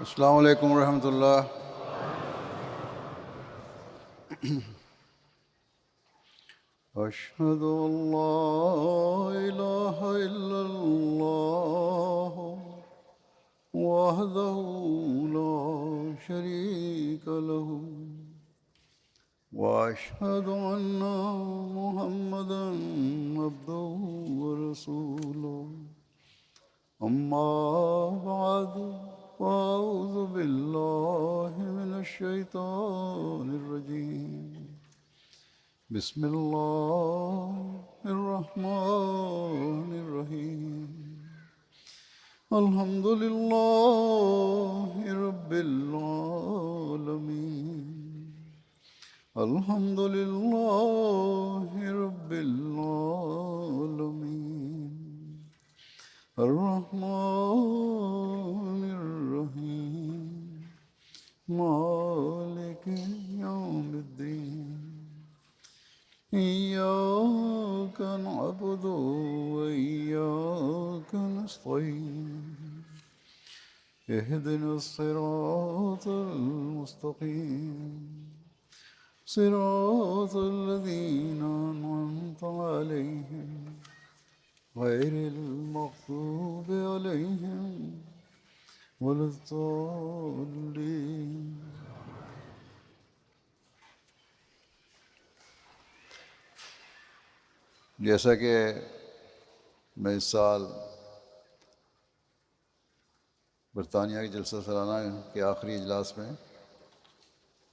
السلام علیکم ورحمۃ اللہ۔ اشہد ان لا الہ الا اللہ وحدہ لا شریک لہ واشہد ان محمدا عبدہ ورسولہ اما بعد فاعوذ باللہ من الشیطان الرجیم بسم اللہ الرحمن الرحیم الحمد للہ رب العالمین الحمد للہ رب العالمین الرحمن الرحیم مالک یوم الدین إياك نعبد وإياك نستعين اهدنا الصراط المستقيم صراط الذين أنعمت عليهم غير المغضوب عليهم ولا الضالين۔ جیسا کہ میں اس سال برطانیہ کے جلسہ سالانہ کے آخری اجلاس میں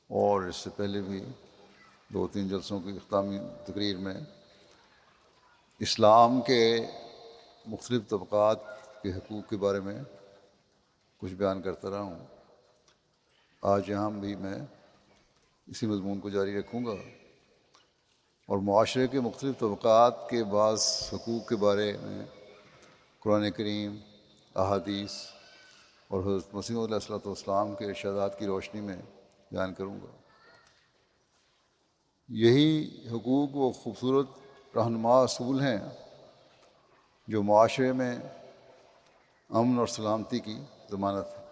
اور اس سے پہلے بھی 2-3 جلسوں کی اختتامی تقریر میں اسلام کے مختلف طبقات کے حقوق کے بارے میں کچھ بیان کرتا رہا ہوں۔ آج یہاں بھی میں اسی مضمون کو جاری رکھوں گا اور معاشرے کے مختلف طبقات کے بعض حقوق کے بارے میں قرآن کریم، احادیث اور حضرت مسیح علیہ السلام کے ارشادات کی روشنی میں بیان کروں گا۔ یہی حقوق وہ خوبصورت رہنما اصول ہیں جو معاشرے میں امن اور سلامتی کی ضمانت ہے۔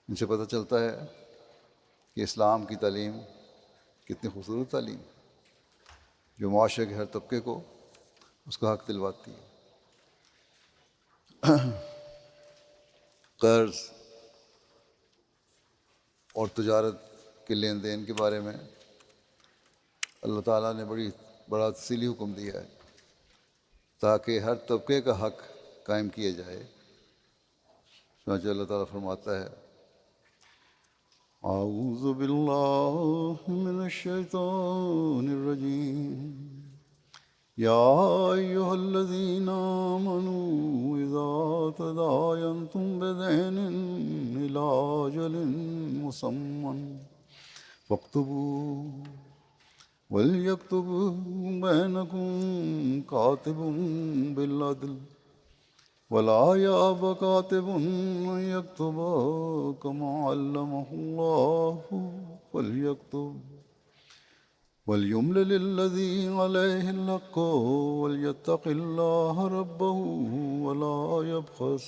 ان سے پتہ چلتا ہے کہ اسلام کی تعلیم کتنی خوبصورت تعلیم ہے جو معاشرے کے ہر طبقے کو اس کا حق دلواتی ہے۔ قرض اور تجارت کے لین دین کے بارے میں اللہ تعالیٰ نے بڑا تفصیلی حکم دیا ہے تاکہ ہر طبقے کا حق قائم کیا جائے۔ چنانچہ اللہ تعالیٰ فرماتا ہے اعوذ باللہ من الشیطان الرجیم یا ایہا الذین آمنوا اذا تداینتم بدین الی اجل مسمى فاکتبوا ولیکتب بینکم کاتب بالعدل ولا یأب کاتب ان یکتب کما علمہ اللہ فلیکتب ولیملل الذی علیہ الحق ولیتق اللہ ربہ ولا یبخس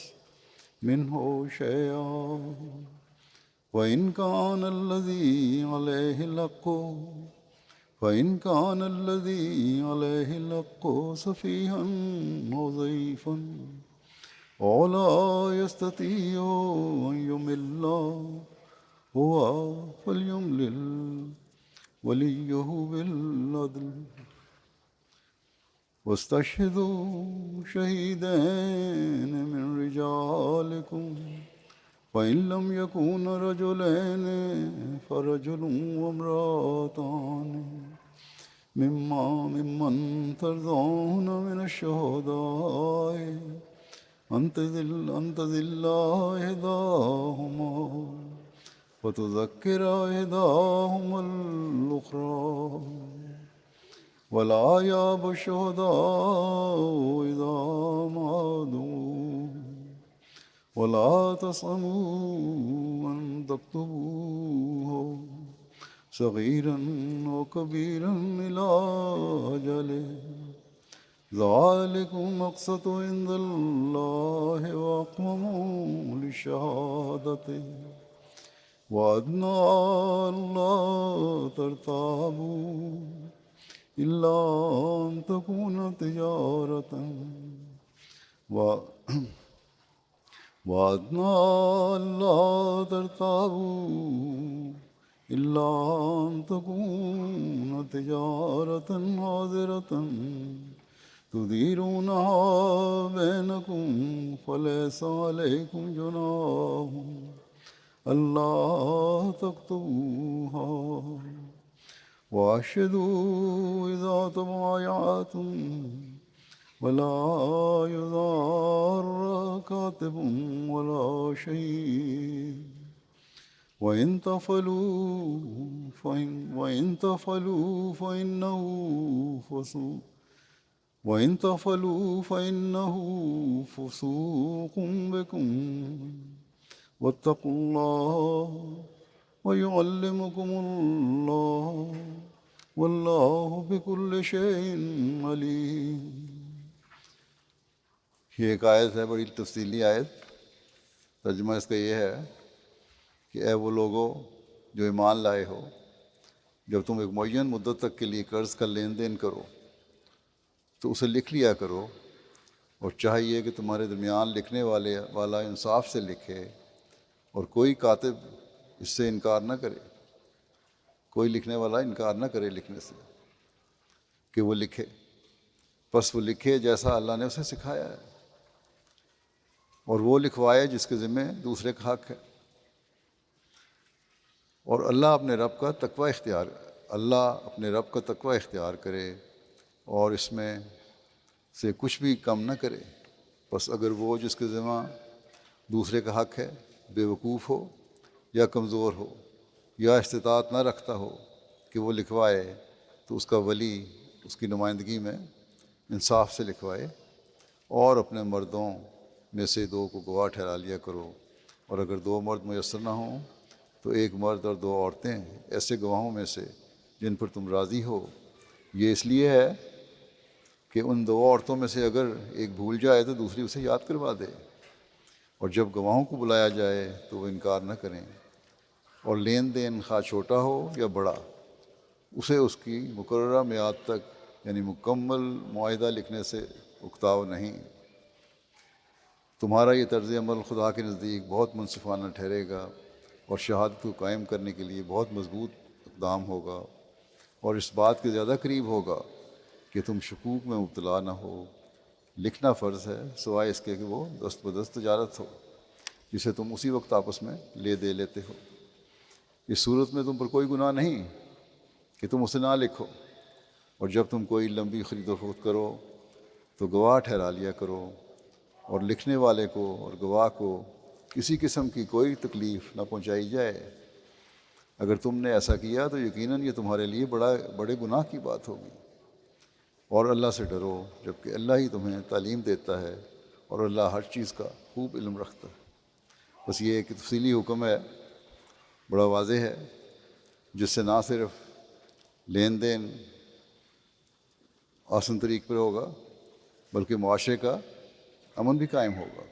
منہ شیئا وإن كان الذي عليه الحق سفيها أو ضعيفا أو لا يستطيع أن يمل هو فليملل وليه بالعدل واستشهدوا شهيدين من رجالكم فإن لم يكونا رجلين فرجل وامرأتان ممن ترضون من الشهداء أن تضل إحداهما وتذكر إحداهما الأخرى ولا يأب الشهداء إذا ما دعوا ولا تسأموا أن تكتبوه صغيرا وكبيرا إلى أجله ذلكم أقسط عند الله وأقوم للشهادة وأدنى ألا ترتابوا إلا أن تكون تجارة و- وأدنى ألا ترتابوا إلا أن تكون تجارة حاضرة تديرونها بينكم فليس عليكم جناح ألا تكتبوها وأشهدوا إذا تبايعتم ولا يضار كاتب ولا شهيد وإن تفعلوا فإنه فسوق بكم واتقوا الله ويعلمكم الله واللہ بکل شیء علیم۔ یہ ایک آیت ہے، بڑی تفصیلی آیت۔ ترجمہ اس کا یہ ہے کہ اے وہ لوگو جو ایمان لائے ہو، جب تم ایک معین مدت تک کے لیے قرض کا لین دین کرو تو اسے لکھ لیا کرو، اور چاہیے کہ تمہارے درمیان لکھنے والا انصاف سے لکھے، اور کوئی کاتب اس سے انکار نہ کرے، کوئی لکھنے والا انکار نہ کرے لکھنے سے کہ وہ لکھے، پس وہ لکھے جیسا اللہ نے اسے سکھایا ہے، اور وہ لکھوائے جس کے ذمہ دوسرے کا حق ہے، اور اللہ اپنے رب کا تقوی اختیار کرے اور اس میں سے کچھ بھی کم نہ کرے۔ پس اگر وہ جس کے ذمہ دوسرے کا حق ہے بے وقوف ہو یا کمزور ہو یا استطاعت نہ رکھتا ہو کہ وہ لکھوائے، تو اس کا ولی اس کی نمائندگی میں انصاف سے لکھوائے، اور اپنے مردوں میں سے 2 کو گواہ ٹھہرا لیا کرو، اور اگر 2 مرد میسر نہ ہوں تو 1 مرد اور 2 عورتیں ایسے گواہوں میں سے جن پر تم راضی ہو۔ یہ اس لیے ہے کہ ان 2 عورتوں میں سے اگر ایک بھول جائے تو دوسری اسے یاد کروا دے، اور جب گواہوں کو بلایا جائے تو وہ انکار نہ کریں، اور لین دین خواہ چھوٹا ہو یا بڑا، اسے اس کی مقررہ میعاد تک یعنی مکمل معاہدہ لکھنے سے اکتاؤ نہیں۔ تمہارا یہ طرز عمل خدا کے نزدیک بہت منصفانہ ٹھہرے گا، اور شہادت کو قائم کرنے کے لیے بہت مضبوط اقدام ہوگا، اور اس بات کے زیادہ قریب ہوگا کہ تم شکوک میں مبتلا نہ ہو۔ لکھنا فرض ہے سوائے اس کے کہ وہ دست بدست تجارت ہو جسے تم اسی وقت آپس میں لے دے لیتے ہو۔ اس صورت میں تم پر کوئی گناہ نہیں کہ تم اسے نہ لکھو، اور جب تم کوئی لمبی خرید و فروخت کرو تو گواہ ٹھہرا لیا کرو، اور لکھنے والے کو اور گواہ کو کسی قسم کی کوئی تکلیف نہ پہنچائی جائے۔ اگر تم نے ایسا کیا تو یقیناً یہ تمہارے لیے بڑے گناہ کی بات ہوگی، اور اللہ سے ڈرو جبکہ اللہ ہی تمہیں تعلیم دیتا ہے، اور اللہ ہر چیز کا خوب علم رکھتا ہے۔ بس یہ ایک تفصیلی حکم ہے، بڑا واضح ہے، جس سے نہ صرف لین دین آسن طریق پر ہوگا بلکہ معاشرے کا امن بھی قائم ہوگا۔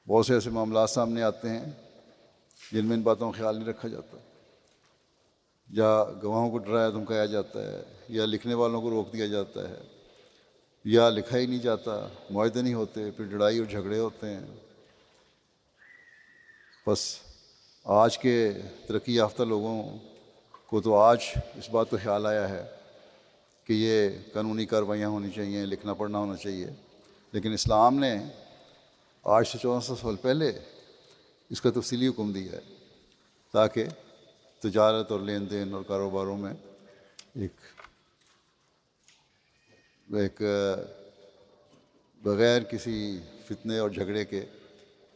بہت سے ایسے معاملات سامنے آتے ہیں جن میں ان باتوں کا خیال نہیں رکھا جاتا، یا گواہوں کو ڈرایا دھمکایا جاتا ہے، یا لکھنے والوں کو روک دیا جاتا ہے، یا لکھا ہی نہیں جاتا، معاہدے نہیں ہوتے، پھر لڑائی اور جھگڑے ہوتے ہیں۔ بس آج کے ترقی یافتہ لوگوں کو تو آج اس بات کا خیال آیا ہے کہ یہ قانونی کارروائیاں ہونی چاہیے، لکھنا پڑھنا ہونا چاہیے، لیکن اسلام نے آج سے 1400 سال پہلے اس کا تفصیلی حکم دیا ہے تاکہ تجارت اور لین دین اور کاروباروں میں ایک بغیر کسی فتنے اور جھگڑے کے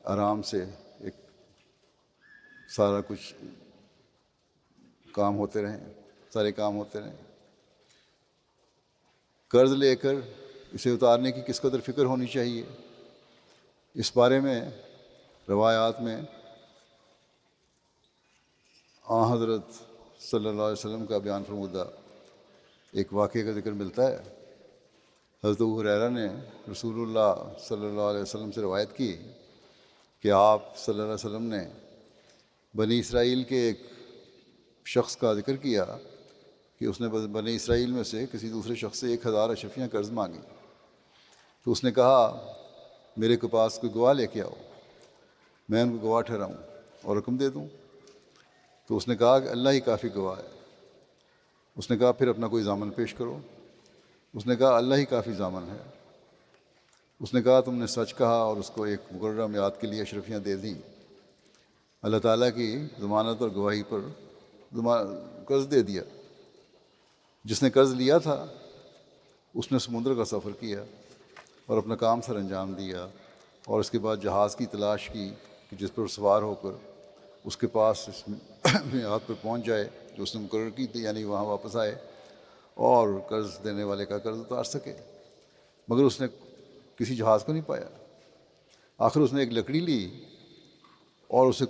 آرام سے ایک سارا کچھ کام ہوتے رہیں، سارے کام ہوتے رہیں۔ قرض لے کر اسے اتارنے کی کس قدر فکر ہونی چاہیے، اس بارے میں روایات میں حضرت صلی اللہ علیہ وسلم کا بیان فرمودہ ایک واقعے کا ذکر ملتا ہے۔ حضرت ابو ہریرہ نے رسول اللہ صلی اللہ علیہ وسلم سے روایت کی کہ آپ صلی اللہ علیہ وسلم نے بنی اسرائیل کے ایک شخص کا ذکر کیا کہ اس نے بنی اسرائیل میں سے کسی دوسرے شخص سے 1000 اشرفیاں قرض مانگی، تو اس نے کہا میرے کے پاس کوئی گواہ لے کے آؤ، میں ان کو گواہ ٹھہراؤں اور رقم دے دوں۔ تو اس نے کہا کہ اللہ ہی کافی گواہ ہے۔ اس نے کہا پھر اپنا کوئی ضامن پیش کرو۔ اس نے کہا اللہ ہی کافی ضامن ہے۔ اس نے کہا تم نے سچ کہا اور اس کو ایک مقررہ میعاد کے لیے اشرفیاں دے دیں۔ اللہ تعالیٰ کی ضمانت اور گواہی پر قرض دے دیا۔ جس نے قرض لیا تھا اس نے سمندر کا سفر کیا اور اپنا کام سر انجام دیا، اور اس کے بعد جہاز کی تلاش کی کہ جس پر سوار ہو کر اس کے پاس اس میعاد پر پہنچ جائے جو اس نے مقرر کی تھی، یعنی وہاں واپس آئے اور قرض دینے والے کا قرض اتار سکے، مگر اس نے کسی جہاز کو نہیں پایا۔ آخر اس نے ایک لکڑی لی اور اسے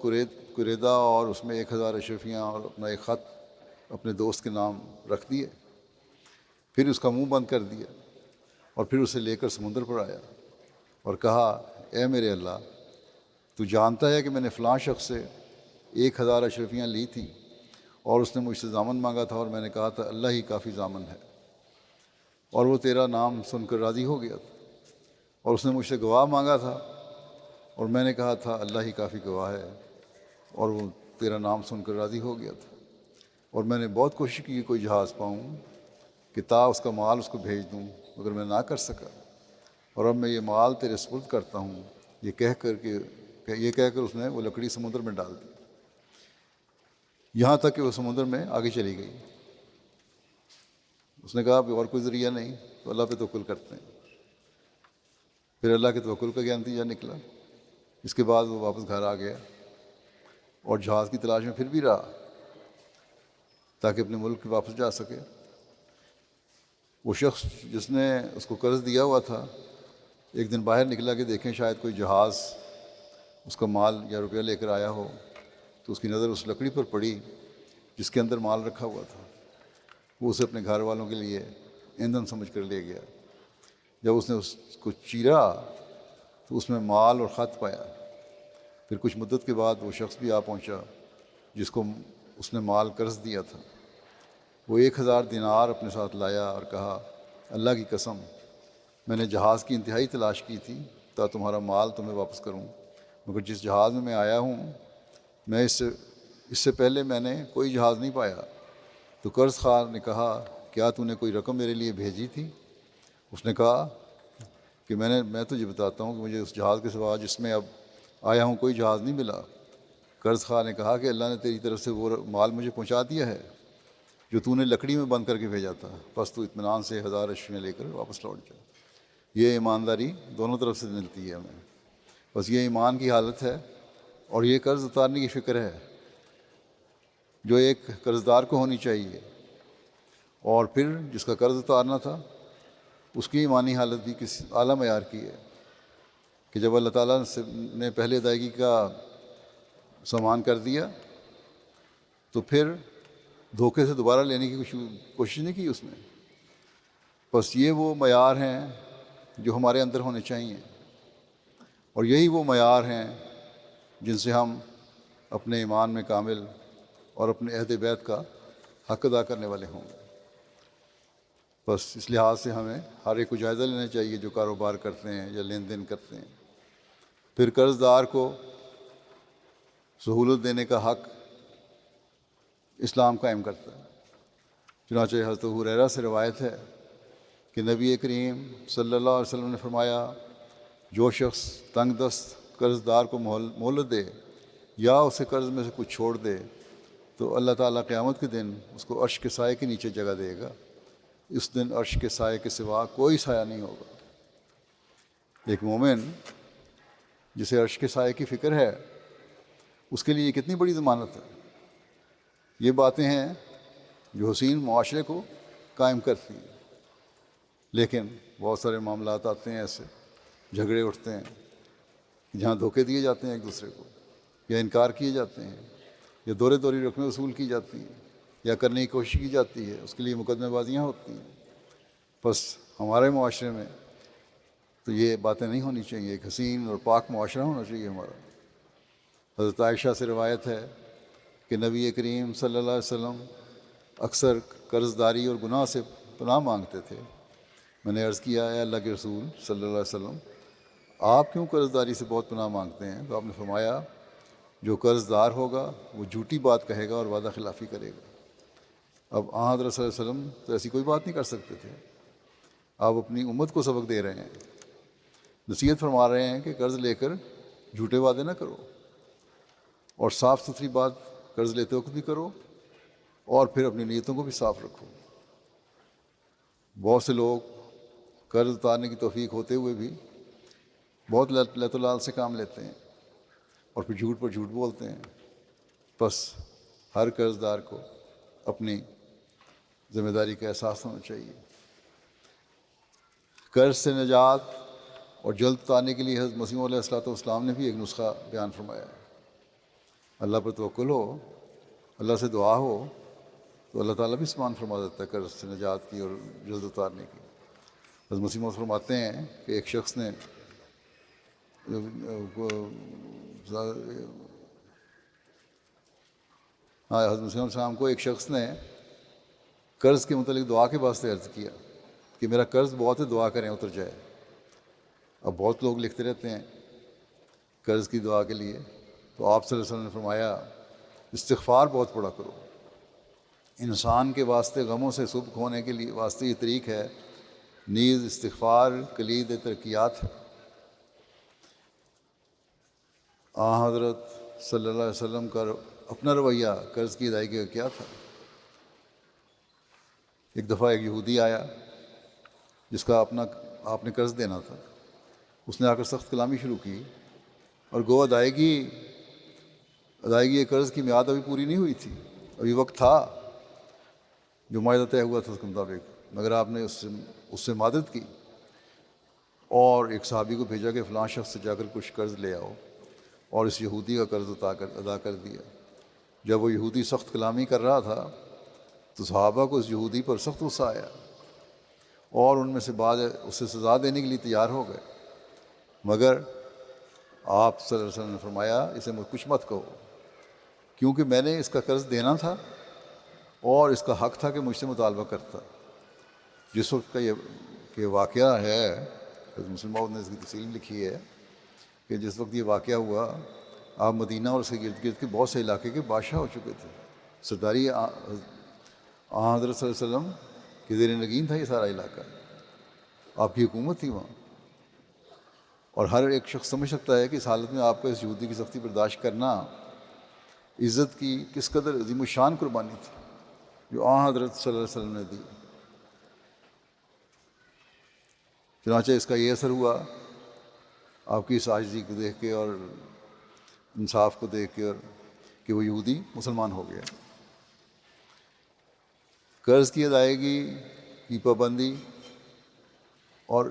کریدا اور اس میں 1000 اشرفیاں اور اپنا ایک خط اپنے دوست کے نام رکھ دیے، پھر اس کا منہ بند کر دیا اور پھر اسے لے کر سمندر پر آیا اور کہا اے میرے اللہ، تو جانتا ہے کہ میں نے فلاں شخص سے 1000 اشرفیاں لی تھیں اور اس نے مجھ سے ضامن مانگا تھا اور میں نے کہا تھا اللہ ہی کافی ضامن ہے، اور وہ تیرا نام سن کر راضی ہو گیا تھا، اور اس نے مجھ سے گواہ مانگا تھا اور میں نے کہا تھا اللہ ہی کافی گواہ ہے، اور وہ تیرا نام سن کر راضی ہو گیا تھا، اور میں نے بہت کوشش کی کہ کوئی جہاز پاؤں کہ اس کا مال اس کو بھیج دوں، مگر میں نہ کر سکا، اور اب میں یہ مال تیرے سپرد کرتا ہوں۔ یہ کہہ کر اس نے وہ لکڑی سمندر میں ڈال دی، یہاں تک کہ وہ سمندر میں آگے چلی گئی۔ اس نے کہا اب اور کوئی ذریعہ نہیں، تو اللہ پہ توکل کرتے ہیں۔ پھر اللہ کے توکل کا کیا نتیجہ نکلا؟ اس کے بعد وہ واپس گھر آ گیا اور جہاز کی تلاش میں پھر بھی رہا تاکہ اپنے ملک واپس جا سکے۔ وہ شخص جس نے اس کو قرض دیا ہوا تھا ایک دن باہر نکلا کہ دیکھیں شاید کوئی جہاز اس کا مال یا روپیہ لے کر آیا ہو، تو اس کی نظر اس لکڑی پر پڑی جس کے اندر مال رکھا ہوا تھا۔ وہ اسے اپنے گھر والوں کے لیے ایندھن سمجھ کر لے گیا۔ جب اس نے اس کو چیرا تو اس میں مال اور خط پایا۔ پھر کچھ مدت کے بعد وہ شخص بھی آ پہنچا جس کو اس نے مال قرض دیا تھا۔ وہ 1000 دینار اپنے ساتھ لایا اور کہا اللہ کی قسم، میں نے جہاز کی انتہائی تلاش کی تھی تا تمہارا مال تمہیں واپس کروں، مگر جس جہاز میں آیا ہوں میں اس سے پہلے میں نے کوئی جہاز نہیں پایا۔ تو قرض خواہ نے کہا کیا تو نے کوئی رقم میرے لیے بھیجی تھی؟ اس نے کہا کہ میں تجھے بتاتا ہوں کہ مجھے اس جہاز کے سوا جس میں اب آیا ہوں کوئی جہاز نہیں ملا۔ قرض خواہ نے کہا کہ اللہ نے تیری طرف سے وہ مال مجھے پہنچا دیا ہے جو تو نے لکڑی میں بند کر کے بھیجا تھا، بس تو اطمینان سے 1000 اشرفیاں لے کر واپس لوٹ جا۔ یہ ایمانداری دونوں طرف سے ملتی ہے ہمیں، بس یہ ایمان کی حالت ہے اور یہ قرض اتارنے کی فکر ہے جو ایک قرض دار کو ہونی چاہیے، اور پھر جس کا قرض اتارنا تھا اس کی ایمانی حالت بھی کسی اعلیٰ معیار کی ہے کہ جب اللہ تعالیٰ نے پہلے ادائیگی کا سامان کر دیا تو پھر دھوکے سے دوبارہ لینے کی کوشش نہیں کی اس نے۔ بس یہ وہ معیار ہیں جو ہمارے اندر ہونے چاہیے، اور یہی وہ معیار ہیں جن سے ہم اپنے ایمان میں کامل اور اپنے عہد بیت کا حق ادا کرنے والے ہوں گے۔ بس اس لحاظ سے ہمیں ہر ایک کو جائزہ لینا چاہیے جو کاروبار کرتے ہیں یا لین دین کرتے ہیں۔ پھر قرض دار کو سہولت دینے کا حق اسلام قائم کرتا ہے۔ چنانچہ حضرت ابو ہریرہ سے روایت ہے کہ نبی کریم صلی اللہ علیہ وسلم نے فرمایا جو شخص تنگ دست قرض دار کو مہلت دے یا اسے قرض میں سے کچھ چھوڑ دے تو اللہ تعالیٰ قیامت کے دن اس کو عرش کے سائے کے نیچے جگہ دے گا۔ اس دن عرش کے سائے کے سوا کوئی سایہ نہیں ہوگا۔ ایک مومن جسے عرش کے سائے کی فکر ہے اس کے لیے کتنی بڑی ضمانت ہے۔ یہ باتیں ہیں جو حسین معاشرے کو قائم کرتی ہیں، لیکن بہت سارے معاملات آتے ہیں ایسے، جھگڑے اٹھتے ہیں جہاں دھوکے دیے جاتے ہیں ایک دوسرے کو، یا انکار کیے جاتے ہیں، یا دوری رقمیں وصول کی جاتی ہیں، یا کرنے کی کوشش کی جاتی ہے، اس کے لیے مقدمہ بازیاں ہوتی ہیں۔ بس ہمارے معاشرے میں تو یہ باتیں نہیں ہونی چاہیے. ایک حسین اور پاک معاشرہ ہونا چاہیے ہمارا. حضرت عائشہ سے روایت ہے کہ نبی کریم صلی اللہ علیہ وسلم اکثر قرض داری اور گناہ سے پناہ مانگتے تھے. میں نے عرض کیا ہے اللہ کے رسول صلی اللہ علیہ وسلم آپ کیوں قرض داری سے بہت پناہ مانگتے ہیں؟ تو آپ نے فرمایا جو قرض دار ہوگا وہ جھوٹی بات کہے گا اور وعدہ خلافی کرے گا. اب حضرت صلی اللہ علیہ وسلم تو ایسی کوئی بات نہیں کر سکتے تھے. آپ اپنی امت کو سبق دے رہے ہیں, نصیحت فرما رہے ہیں کہ قرض لے کر جھوٹے وعدے نہ کرو, اور صاف ستھری بات قرض لیتے وقت بھی کرو, اور پھر اپنی نیتوں کو بھی صاف رکھو. بہت سے لوگ قرض اتارنے کی توفیق ہوتے ہوئے بھی بہت لت و لال سے کام لیتے ہیں اور پھر جھوٹ پر جھوٹ بولتے ہیں. بس ہر قرض دار کو اپنی ذمہ داری کا احساس ہونا چاہیے. قرض سے نجات اور جلد اتارنے کے لیے حضرت مسیح علیہ الصلوۃ والسلام نے بھی ایک نسخہ بیان فرمایا ہے. اللہ پر توکل ہو, اللہ سے دعا ہو, تو اللہ تعالیٰ بھی سامان فرما دیتا ہے قرض سے نجات کی اور جلد اتارنے کی. حضرت مسیح موعود فرماتے ہیں کہ ایک شخص نے حضرت مسیح السلام کو ایک شخص نے قرض کے متعلق دعا کے واسطے عرض کیا کہ میرا قرض بہت ہے, دعا کریں اتر جائے. اب بہت لوگ لکھتے رہتے ہیں قرض کی دعا کے لیے, تو آپ صلی اللہ علیہ وسلم نے فرمایا استغفار بہت پڑا کرو. انسان کے واسطے غموں سے سبک ہونے کے لیے واسطے یہ طریق ہے, نیز استغفار کلید ترقیات ہے. حضرت صلی اللہ علیہ وسلم کا اپنا رویہ قرض کی ادائیگی کا کیا تھا؟ ایک دفعہ ایک یہودی آیا جس کا آپ نے قرض دینا تھا. اس نے آ کر سخت کلامی شروع کی, اور گو ادائیگی قرض کی میعاد ابھی پوری نہیں ہوئی تھی, ابھی وقت تھا جو معاہدہ طے ہوا تھا اس کے مطابق, مگر آپ نے اس سے مدد کی اور ایک صحابی کو بھیجا کہ فلاں شخص سے جا کر کچھ قرض لے آؤ, اور اس یہودی کا قرض ادا کر دیا. جب وہ یہودی سخت کلامی کر رہا تھا تو صحابہ کو اس یہودی پر سخت غصہ آیا, اور ان میں سے بعض اسے سزا دینے کے لیے تیار ہو گئے, مگر آپ صلی اللہ علیہ وسلم نے فرمایا اسے کچھ مت کہو, کیونکہ میں نے اس کا قرض دینا تھا اور اس کا حق تھا کہ مجھ سے مطالبہ کرتا. جس وقت کا یہ واقعہ ہے, حضرت مسلم موعود نے اس کی تفصیل لکھی ہے کہ جس وقت یہ واقعہ ہوا آپ مدینہ اور اس کے گرد گرد کے بہت سے علاقے کے بادشاہ ہو چکے تھے. سرداری حضرت صلی اللہ علیہ وسلم کے زیر نگین تھا یہ سارا علاقہ, آپ کی حکومت تھی وہاں, اور ہر ایک شخص سمجھ سکتا ہے کہ اس حالت میں آپ کو اس یہودی کی سختی برداشت کرنا عزت کی کس قدر عظیم الشان قربانی تھی جو حضرت صلی اللہ علیہ وسلم نے دی. چنانچہ اس کا یہ اثر ہوا آپ کی اس عاجزی کو دیکھ کے اور انصاف کو دیکھ کے, اور کہ وہ یہودی مسلمان ہو گیا. قرض کی ادائیگی کی پابندی اور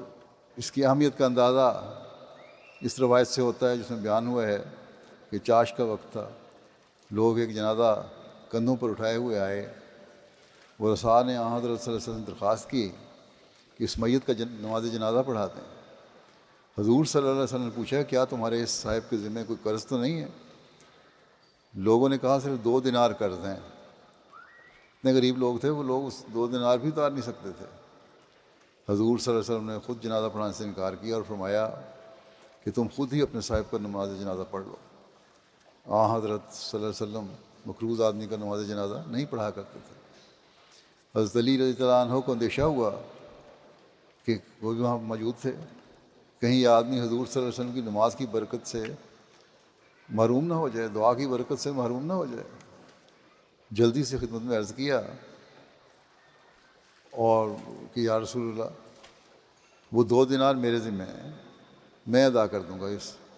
اس کی اہمیت کا اندازہ اس روایت سے ہوتا ہے جس میں بیان ہوا ہے کہ چاش کا وقت تھا, لوگ ایک جنازہ کندھوں پر اٹھائے ہوئے آئے. ورثاء نے حضرت صلی اللہ علیہ وسلم درخواست کی کہ اس میت کا نماز جنازہ پڑھا دیں. حضور صلی اللہ علیہ وسلم نے پوچھا کیا تمہارے اس صاحب کے ذمہ کوئی قرض تو نہیں ہے؟ لوگوں نے کہا صرف 2 دینار قرض ہیں. اتنے غریب لوگ تھے, وہ لوگ اس 2 دینار بھی اتار نہیں سکتے تھے. حضور صلی اللہ علیہ وسلم نے خود جنازہ پڑھانے سے انکار کیا اور فرمایا کہ تم خود ہی اپنے صاحب پر نماز جنازہ پڑھ لو. حضرت صلی اللہ علیہ وسلم مقروض آدمی کا نماز جنازہ نہیں پڑھا کرتے تھے. حضرت علی رضی اللہ عنہ کو اندیشہ ہوا کہ وہ بھی وہاں موجود تھے, کہیں یہ آدمی حضور صلی اللہ علیہ وسلم کی نماز کی برکت سے محروم نہ ہو جائے, دعا کی برکت سے محروم نہ ہو جائے. جلدی سے خدمت میں عرض کیا اور کہ یا رسول اللہ وہ 2 دینار میرے ذمہ ہیں, میں ادا کر دوں گا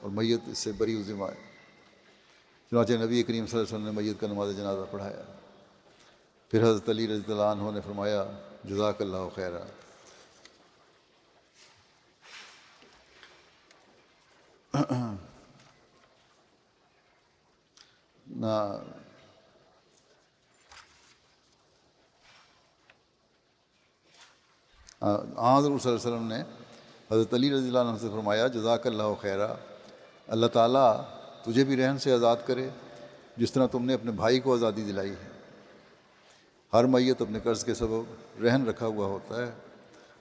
اور میت اس سے بری و ذمہ ہے. چنانچہ نبی کریم صلی اللہ علیہ وسلم نے میت کا نماز جنازہ پڑھایا. پھر حضرت علی رضی اللہ عنہ نے فرمایا جزاک اللہ خیرا. حضور صلی اللہ علیہ وسلم نے حضرت علی رضی اللہ عنہ سے فرمایا جزاک اللہ خیرہ، اللہ تعالیٰ تجھے بھی رہن سے آزاد کرے جس طرح تم نے اپنے بھائی کو آزادی دلائی ہے۔ ہر میت اپنے قرض کے سبب رہن رکھا ہوا ہوتا ہے،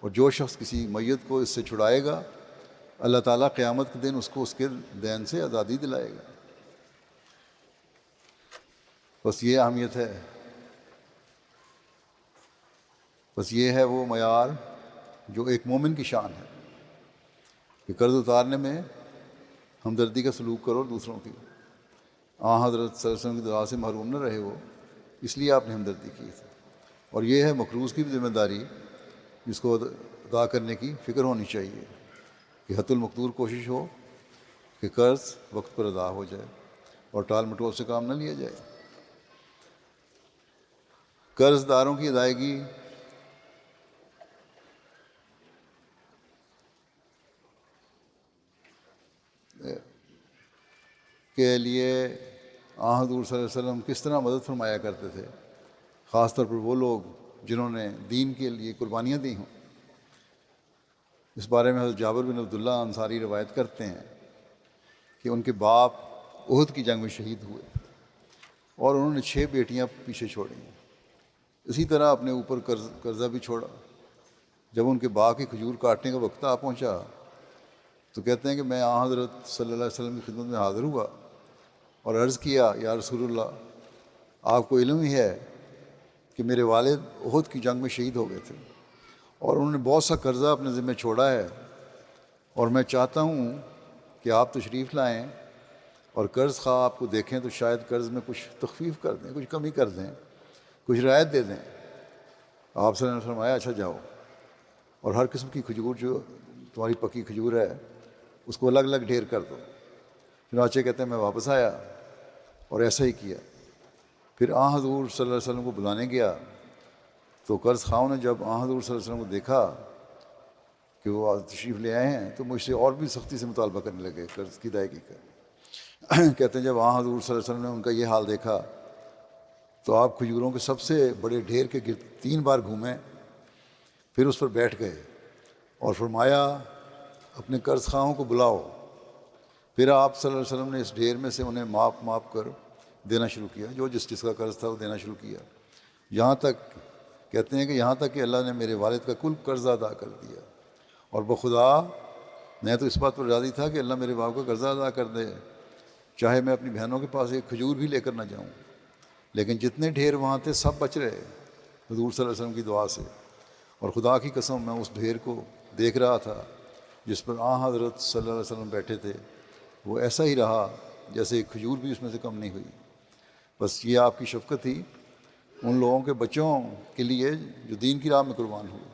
اور جو شخص کسی میت کو اس سے چھڑائے گا اللہ تعالیٰ قیامت کے دن اس کو اس کے دین سے آزادی دلائے گا۔ بس یہ اہمیت ہے، بس یہ ہے وہ معیار جو ایک مومن کی شان ہے کہ قرض اتارنے میں ہمدردی کا سلوک کرو دوسروں کی۔ حضرت صلی اللہ علیہ وسلم کی دعا سے محروم نہ رہے وہ، اس لیے آپ نے ہمدردی کی تھی۔ اور یہ ہے مقروض کی بھی ذمہ داری جس کو ادا کرنے کی فکر ہونی چاہیے کہ حت المقدور کوشش ہو کہ قرض وقت پر ادا ہو جائے اور ٹال مٹول سے کام نہ لیا جائے۔ قرض داروں کی ادائیگی کے لیے حضور صلی اللہ علیہ وسلم کس طرح مدد فرمایا کرتے تھے، خاص طور پر وہ لوگ جنہوں نے دین کے لیے قربانیاں دی ہوں۔ اس بارے میں حضرت جابر بن عبداللہ انصاری روایت کرتے ہیں کہ ان کے باپ احد کی جنگ میں شہید ہوئے اور انہوں نے 6 بیٹیاں پیچھے چھوڑیں۔ اسی طرح اپنے اوپر قرضہ بھی چھوڑا۔ جب ان کے باغ کی کھجور کاٹنے کا وقت آ پہنچا تو کہتے ہیں کہ میں حضرت صلی اللہ علیہ وسلم کی خدمت میں حاضر ہوا اور عرض کیا یا رسول اللہ، آپ کو علم ہی ہے کہ میرے والد احد کی جنگ میں شہید ہو گئے تھے اور انہوں نے بہت سا قرضہ اپنے ذمہ چھوڑا ہے، اور میں چاہتا ہوں کہ آپ تشریف لائیں اور قرض خواہ آپ کو دیکھیں تو شاید قرض میں کچھ تخفیف کر دیں، کچھ کمی کر دیں، کچھ رعایت دے دیں۔ آپ صلی اللہ علیہ وسلم نے فرمایا اچھا جاؤ، اور ہر قسم کی کھجور جو تمہاری پکی کھجور ہے اس کو الگ الگ ڈھیر کر دو۔ چنانچہ کہتے ہیں میں واپس آیا اور ایسا ہی کیا۔ پھر حضور صلی اللہ علیہ وسلم کو بلانے گیا تو قرض خواہوں نے جب حضور صلی اللہ علیہ وسلم کو دیکھا کہ وہ تشریف لے آئے ہیں تو مجھ سے اور بھی سختی سے مطالبہ کرنے لگے قرض کی ادائیگی کا۔ کہتے ہیں جب حضور صلی اللہ علیہ وسلم نے ان کا یہ حال دیکھا تو آپ کھجوروں کے سب سے بڑے ڈھیر کے گرد 3 بار گھومے، پھر اس پر بیٹھ گئے اور فرمایا اپنے قرض خواہوں کو بلاؤ۔ پھر آپ صلی اللہ علیہ وسلم نے اس ڈھیر میں سے انہیں ماپ کر دینا شروع کیا، جو جس کا قرض تھا وہ دینا شروع کیا، یہاں تک کہتے ہیں کہ یہاں تک کہ اللہ نے میرے والد کا کل قرضہ ادا کر دیا۔ اور بخدا میں تو اس بات پر راضی تھا کہ اللہ میرے باپ کا قرضہ ادا کر دے، چاہے میں اپنی بہنوں کے پاس ایک کھجور بھی لے کر نہ جاؤں۔ لیکن جتنے ڈھیر وہاں تھے سب بچ رہے حضور صلی اللہ علیہ وسلم کی دعا سے، اور خدا کی قسم میں اس ڈھیر کو دیکھ رہا تھا جس پر حضرت صلی اللہ علیہ وسلم بیٹھے تھے، وہ ایسا ہی رہا جیسے ایک کھجور بھی اس میں سے کم نہیں ہوئی۔ بس یہ آپ کی شفقت تھی ان لوگوں کے بچوں کے لیے جو دین کی راہ میں قربان ہوئے،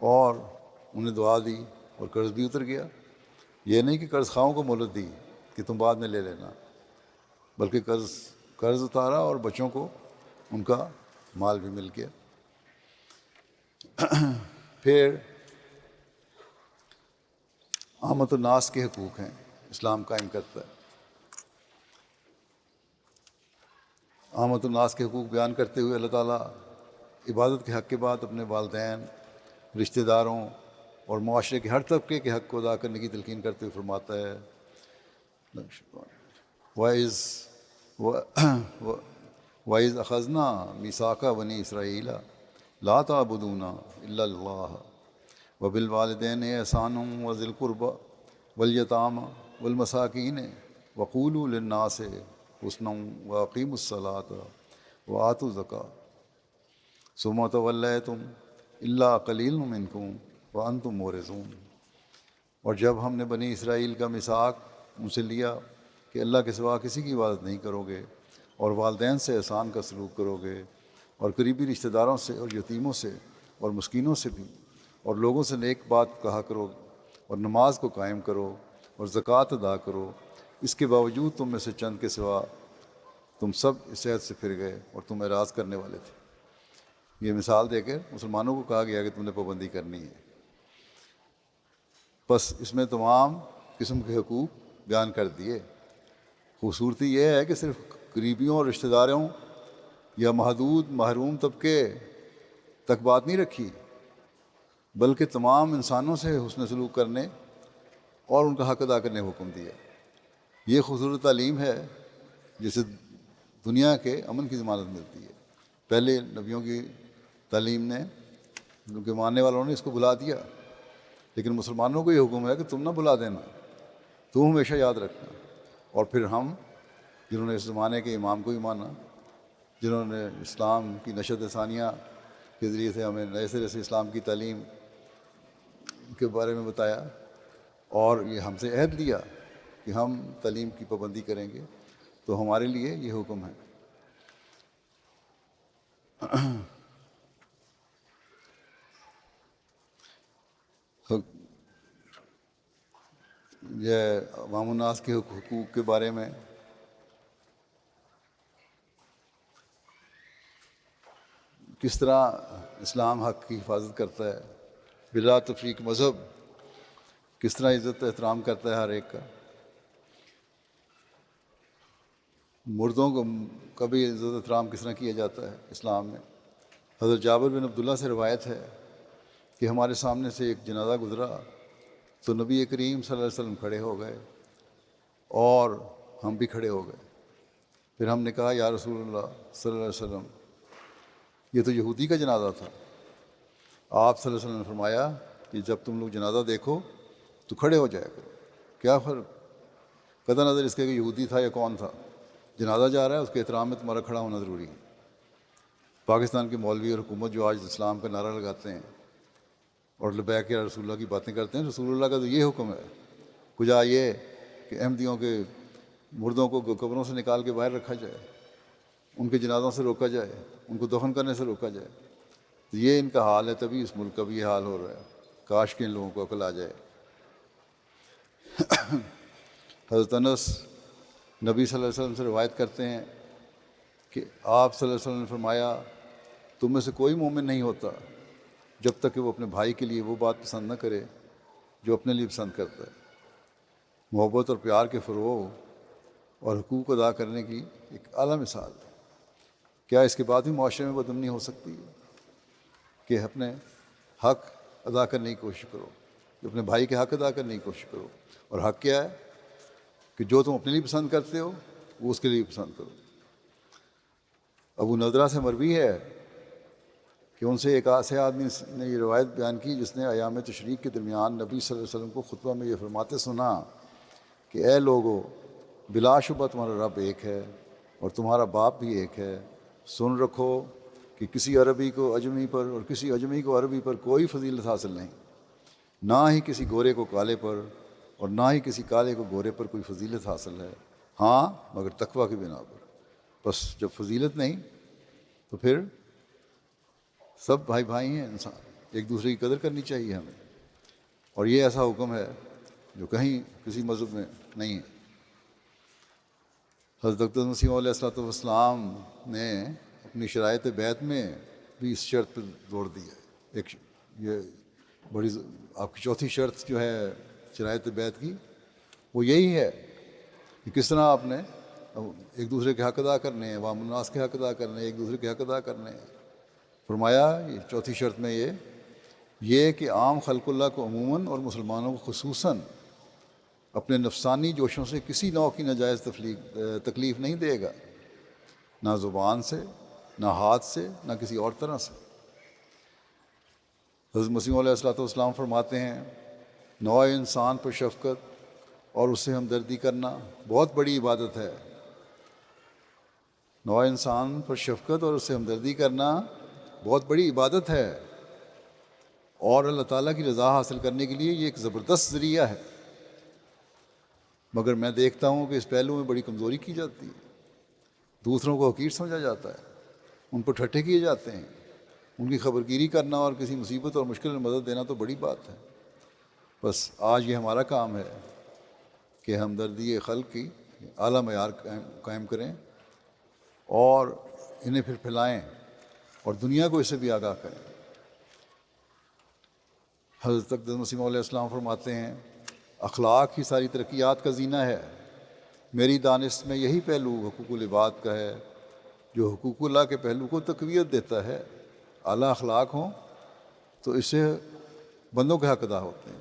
اور انہیں دعا دی اور قرض بھی اتر گیا۔ یہ نہیں کہ قرض خواہوں کو مہلت دی کہ تم بعد میں لے لینا، بلکہ قرض اتارا اور بچوں کو ان کا مال بھی مل گیا۔ پھر عامت الناس کے حقوق ہیں اسلام قائم کرتا ہے۔ عامت الناس کے حقوق بیان کرتے ہوئے اللہ تعالیٰ عبادت کے حق کے بعد اپنے والدین، رشتہ داروں اور معاشرے کے ہر طبقے کے حق کو ادا کرنے کی تلقین کرتے ہوئے فرماتا ہے وَإِذْ أَخَذْنَا مِيثَاقَ بَنِي إِسْرَائِيلَ لَا تَعْبُدُونَ إِلَّا اللَّهَ وَبِالْوَالِدَيْنِ إِحْسَانًا وَذِي الْقُرْبَى وَالْيَتَامَى وَالْمَسَاكِينِ وَقُولُوا لِلنَّاسِ حُسْنًا وَأَقِيمُوا الصَّلَاةَ وَآتُوا الزَّكَاةَ ثُمَّ تَوَلَّيْتُمْ إِلَّا قَلِيلٌ مِّنكُمْ وَأَنْتُمْ مُعْرِضُونَ۔ اور جب ہم نے بنی اسرائیل کا میثاق ان سے لیا کہ اللہ کے سوا کسی کی عبادت نہیں کرو گے، اور والدین سے احسان کا سلوک کرو گے، اور قریبی رشتہ داروں سے اور یتیموں سے اور مسکینوں سے بھی، اور لوگوں سے نیک بات کہا کرو، اور نماز کو قائم کرو اور زکوٰۃ ادا کرو، اس کے باوجود تم میں سے چند کے سوا تم سب اس عہد سے پھر گئے اور تم اعراض کرنے والے تھے۔ یہ مثال دے کر مسلمانوں کو کہا گیا کہ تم نے پابندی کرنی ہے۔ بس اس میں تمام قسم کے حقوق بیان کر دیے۔ خوبصورتی یہ ہے کہ صرف قریبیوں اور رشتہ داروں یا محدود محروم طبقے تک بات نہیں رکھی، بلکہ تمام انسانوں سے حسن سلوک کرنے اور ان کا حق ادا کرنے کا حکم دیا۔ یہ خصوصی تعلیم ہے جسے دنیا کے امن کی ضمانت ملتی ہے۔ پہلے نبیوں کی تعلیم نے، ان کے ماننے والوں نے اس کو بھلا دیا، لیکن مسلمانوں کو یہ حکم ہے کہ تم نہ بھلا دینا، تم ہمیشہ یاد رکھنا۔ اور پھر ہم جنہوں نے اس زمانے کے امام کو ہی مانا، جنہوں نے اسلام کی نشت ثانیہ کے ذریعے سے ہمیں نئے سرے سے اسلام کی تعلیم کے بارے میں بتایا، اور یہ ہم سے عہد لیا کہ ہم تعلیم کی پابندی کریں گے، تو ہمارے لیے یہ حکم ہے۔ یہ عوام الناس کے حقوق کے بارے میں کس طرح اسلام حق کی حفاظت کرتا ہے، بلا تفریق مذہب کس طرح عزت و احترام کرتا ہے ہر ایک کا، مردوں کا بھی عزت و احترام کس طرح کیا جاتا ہے اسلام میں۔ حضرت جابر بن عبداللہ سے روایت ہے کہ ہمارے سامنے سے ایک جنازہ گزرا تو نبی کریم صلی اللہ علیہ وسلم کھڑے ہو گئے اور ہم بھی کھڑے ہو گئے۔ پھر ہم نے کہا یا رسول اللہ صلی اللہ علیہ وسلم، یہ تو یہودی کا جنازہ تھا۔ آپ صلی اللہ علیہ وسلم نے فرمایا کہ جب تم لوگ جنازہ دیکھو تو کھڑے ہو جایا کرو۔ کیا فرق قطع نظر اس کے کہ یہودی تھا یا کون تھا، جنازہ جا رہا ہے، اس کے احترام میں تمہارا کھڑا ہونا ضروری ہے۔ پاکستان کے مولوی اور حکومت جو آج اسلام کا نعرہ لگاتے ہیں اور لبیک یا رسول اللہ کی باتیں کرتے ہیں، رسول اللہ کا تو یہ حکم ہے، کجا یہ کہ احمدیوں کے مردوں کو قبروں سے نکال کے باہر رکھا جائے، ان کے جنازوں سے روکا جائے، ان کو دفن کرنے سے روکا جائے۔ تو یہ ان کا حال ہے، تبھی اس ملک کا بھی یہ حال ہو رہا ہے۔ کاش کہ ان لوگوں کو عقل آ جائے۔ حضرت انس نبی صلی اللہ علیہ وسلم سے روایت کرتے ہیں کہ آپ صلی اللہ علیہ وسلم نے فرمایا، تم میں سے کوئی مومن نہیں ہوتا جب تک کہ وہ اپنے بھائی کے لیے وہ بات پسند نہ کرے جو اپنے لیے پسند کرتا ہے۔ محبت اور پیار کے فروغ اور حقوق ادا کرنے کی ایک اعلیٰ مثال ہے۔ کیا اس کے بعد بھی معاشرے میں بدامنی ہو سکتی ہے کہ اپنے حق ادا کرنے کی کوشش کرو، اپنے بھائی کے حق ادا کرنے کی کوشش کرو، اور حق کیا ہے کہ جو تم اپنے لیے پسند کرتے ہو وہ اس کے لیے پسند کرو۔ ابو نضرہ سے مروی ہے کہ ان سے ایک ایسے آدمی نے یہ روایت بیان کی جس نے ایام تشریق کے درمیان نبی صلی اللہ علیہ وسلم کو خطبہ میں یہ فرماتے سنا کہ اے لوگو، بلا شبہ تمہارا رب ایک ہے اور تمہارا باپ بھی ایک ہے۔ سن رکھو کہ کسی عربی کو اجمی پر اور کسی اجمی کو عربی پر کوئی فضیلت حاصل نہیں، نہ ہی کسی گورے کو کالے پر اور نہ ہی کسی کالے کو گورے پر کوئی فضیلت حاصل ہے، ہاں مگر تقویٰ کی بنا پر۔ بس جب فضیلت نہیں تو پھر سب بھائی بھائی ہیں، انسان ایک دوسرے کی قدر کرنی چاہیے ہمیں، اور یہ ایسا حکم ہے جو کہیں کسی مذہب میں نہیں ہے۔ حضرت مسیح علیہ الصلوۃ والسلام نے اپنی شرائط بیعت میں بھی اس شرط پر زور دیا ہے۔ ایک یہ بڑی آپ کی چوتھی شرط جو ہے شرائط بیعت کی، وہ یہی ہے کہ کس طرح آپ نے ایک دوسرے کے حق ادا کرنے ہیں، عوام الناس کے حق ادا کرنے ہیں، ایک دوسرے کے حق ادا کرنے ہیں۔ فرمایا یہ چوتھی شرط میں یہ کہ عام خلق اللہ کو عموماً اور مسلمانوں کو خصوصاً اپنے نفسانی جوشوں سے کسی نوع کی ناجائز تکلیف نہیں دے گا، نہ زبان سے، نہ ہاتھ سے، نہ کسی اور طرح سے۔ حضرت مسیح علیہ الصلوۃ والسلام فرماتے ہیں، نوع انسان پر شفقت اور اس سے ہمدردی کرنا بہت بڑی عبادت ہے۔ نوع انسان پر شفقت اور اس سے ہمدردی کرنا بہت بڑی عبادت ہے، اور اللہ تعالیٰ کی رضا حاصل کرنے کے لیے یہ ایک زبردست ذریعہ ہے۔ مگر میں دیکھتا ہوں کہ اس پہلو میں بڑی کمزوری کی جاتی ہے، دوسروں کو حقیر سمجھا جاتا ہے، ان پر ٹھٹھے کیے جاتے ہیں۔ ان کی خبرگیری کرنا اور کسی مصیبت اور مشکل میں مدد دینا تو بڑی بات ہے۔ بس آج یہ ہمارا کام ہے کہ ہمدردی خلق کی اعلیٰ معیار قائم کریں اور انہیں پھر پھیلائیں اور دنیا کو اس سے بھی آگاہ کریں۔ حضرت اقدس مسیح علیہ السلام فرماتے ہیں، اخلاق ہی ساری ترقیات کا زینہ ہے۔ میری دانش میں یہی پہلو حقوق العباد کا ہے جو حقوق اللہ کے پہلو کو تقویت دیتا ہے۔ اعلیٰ اخلاق ہوں تو اس سے بندوں کے حق ادا ہوتے ہیں،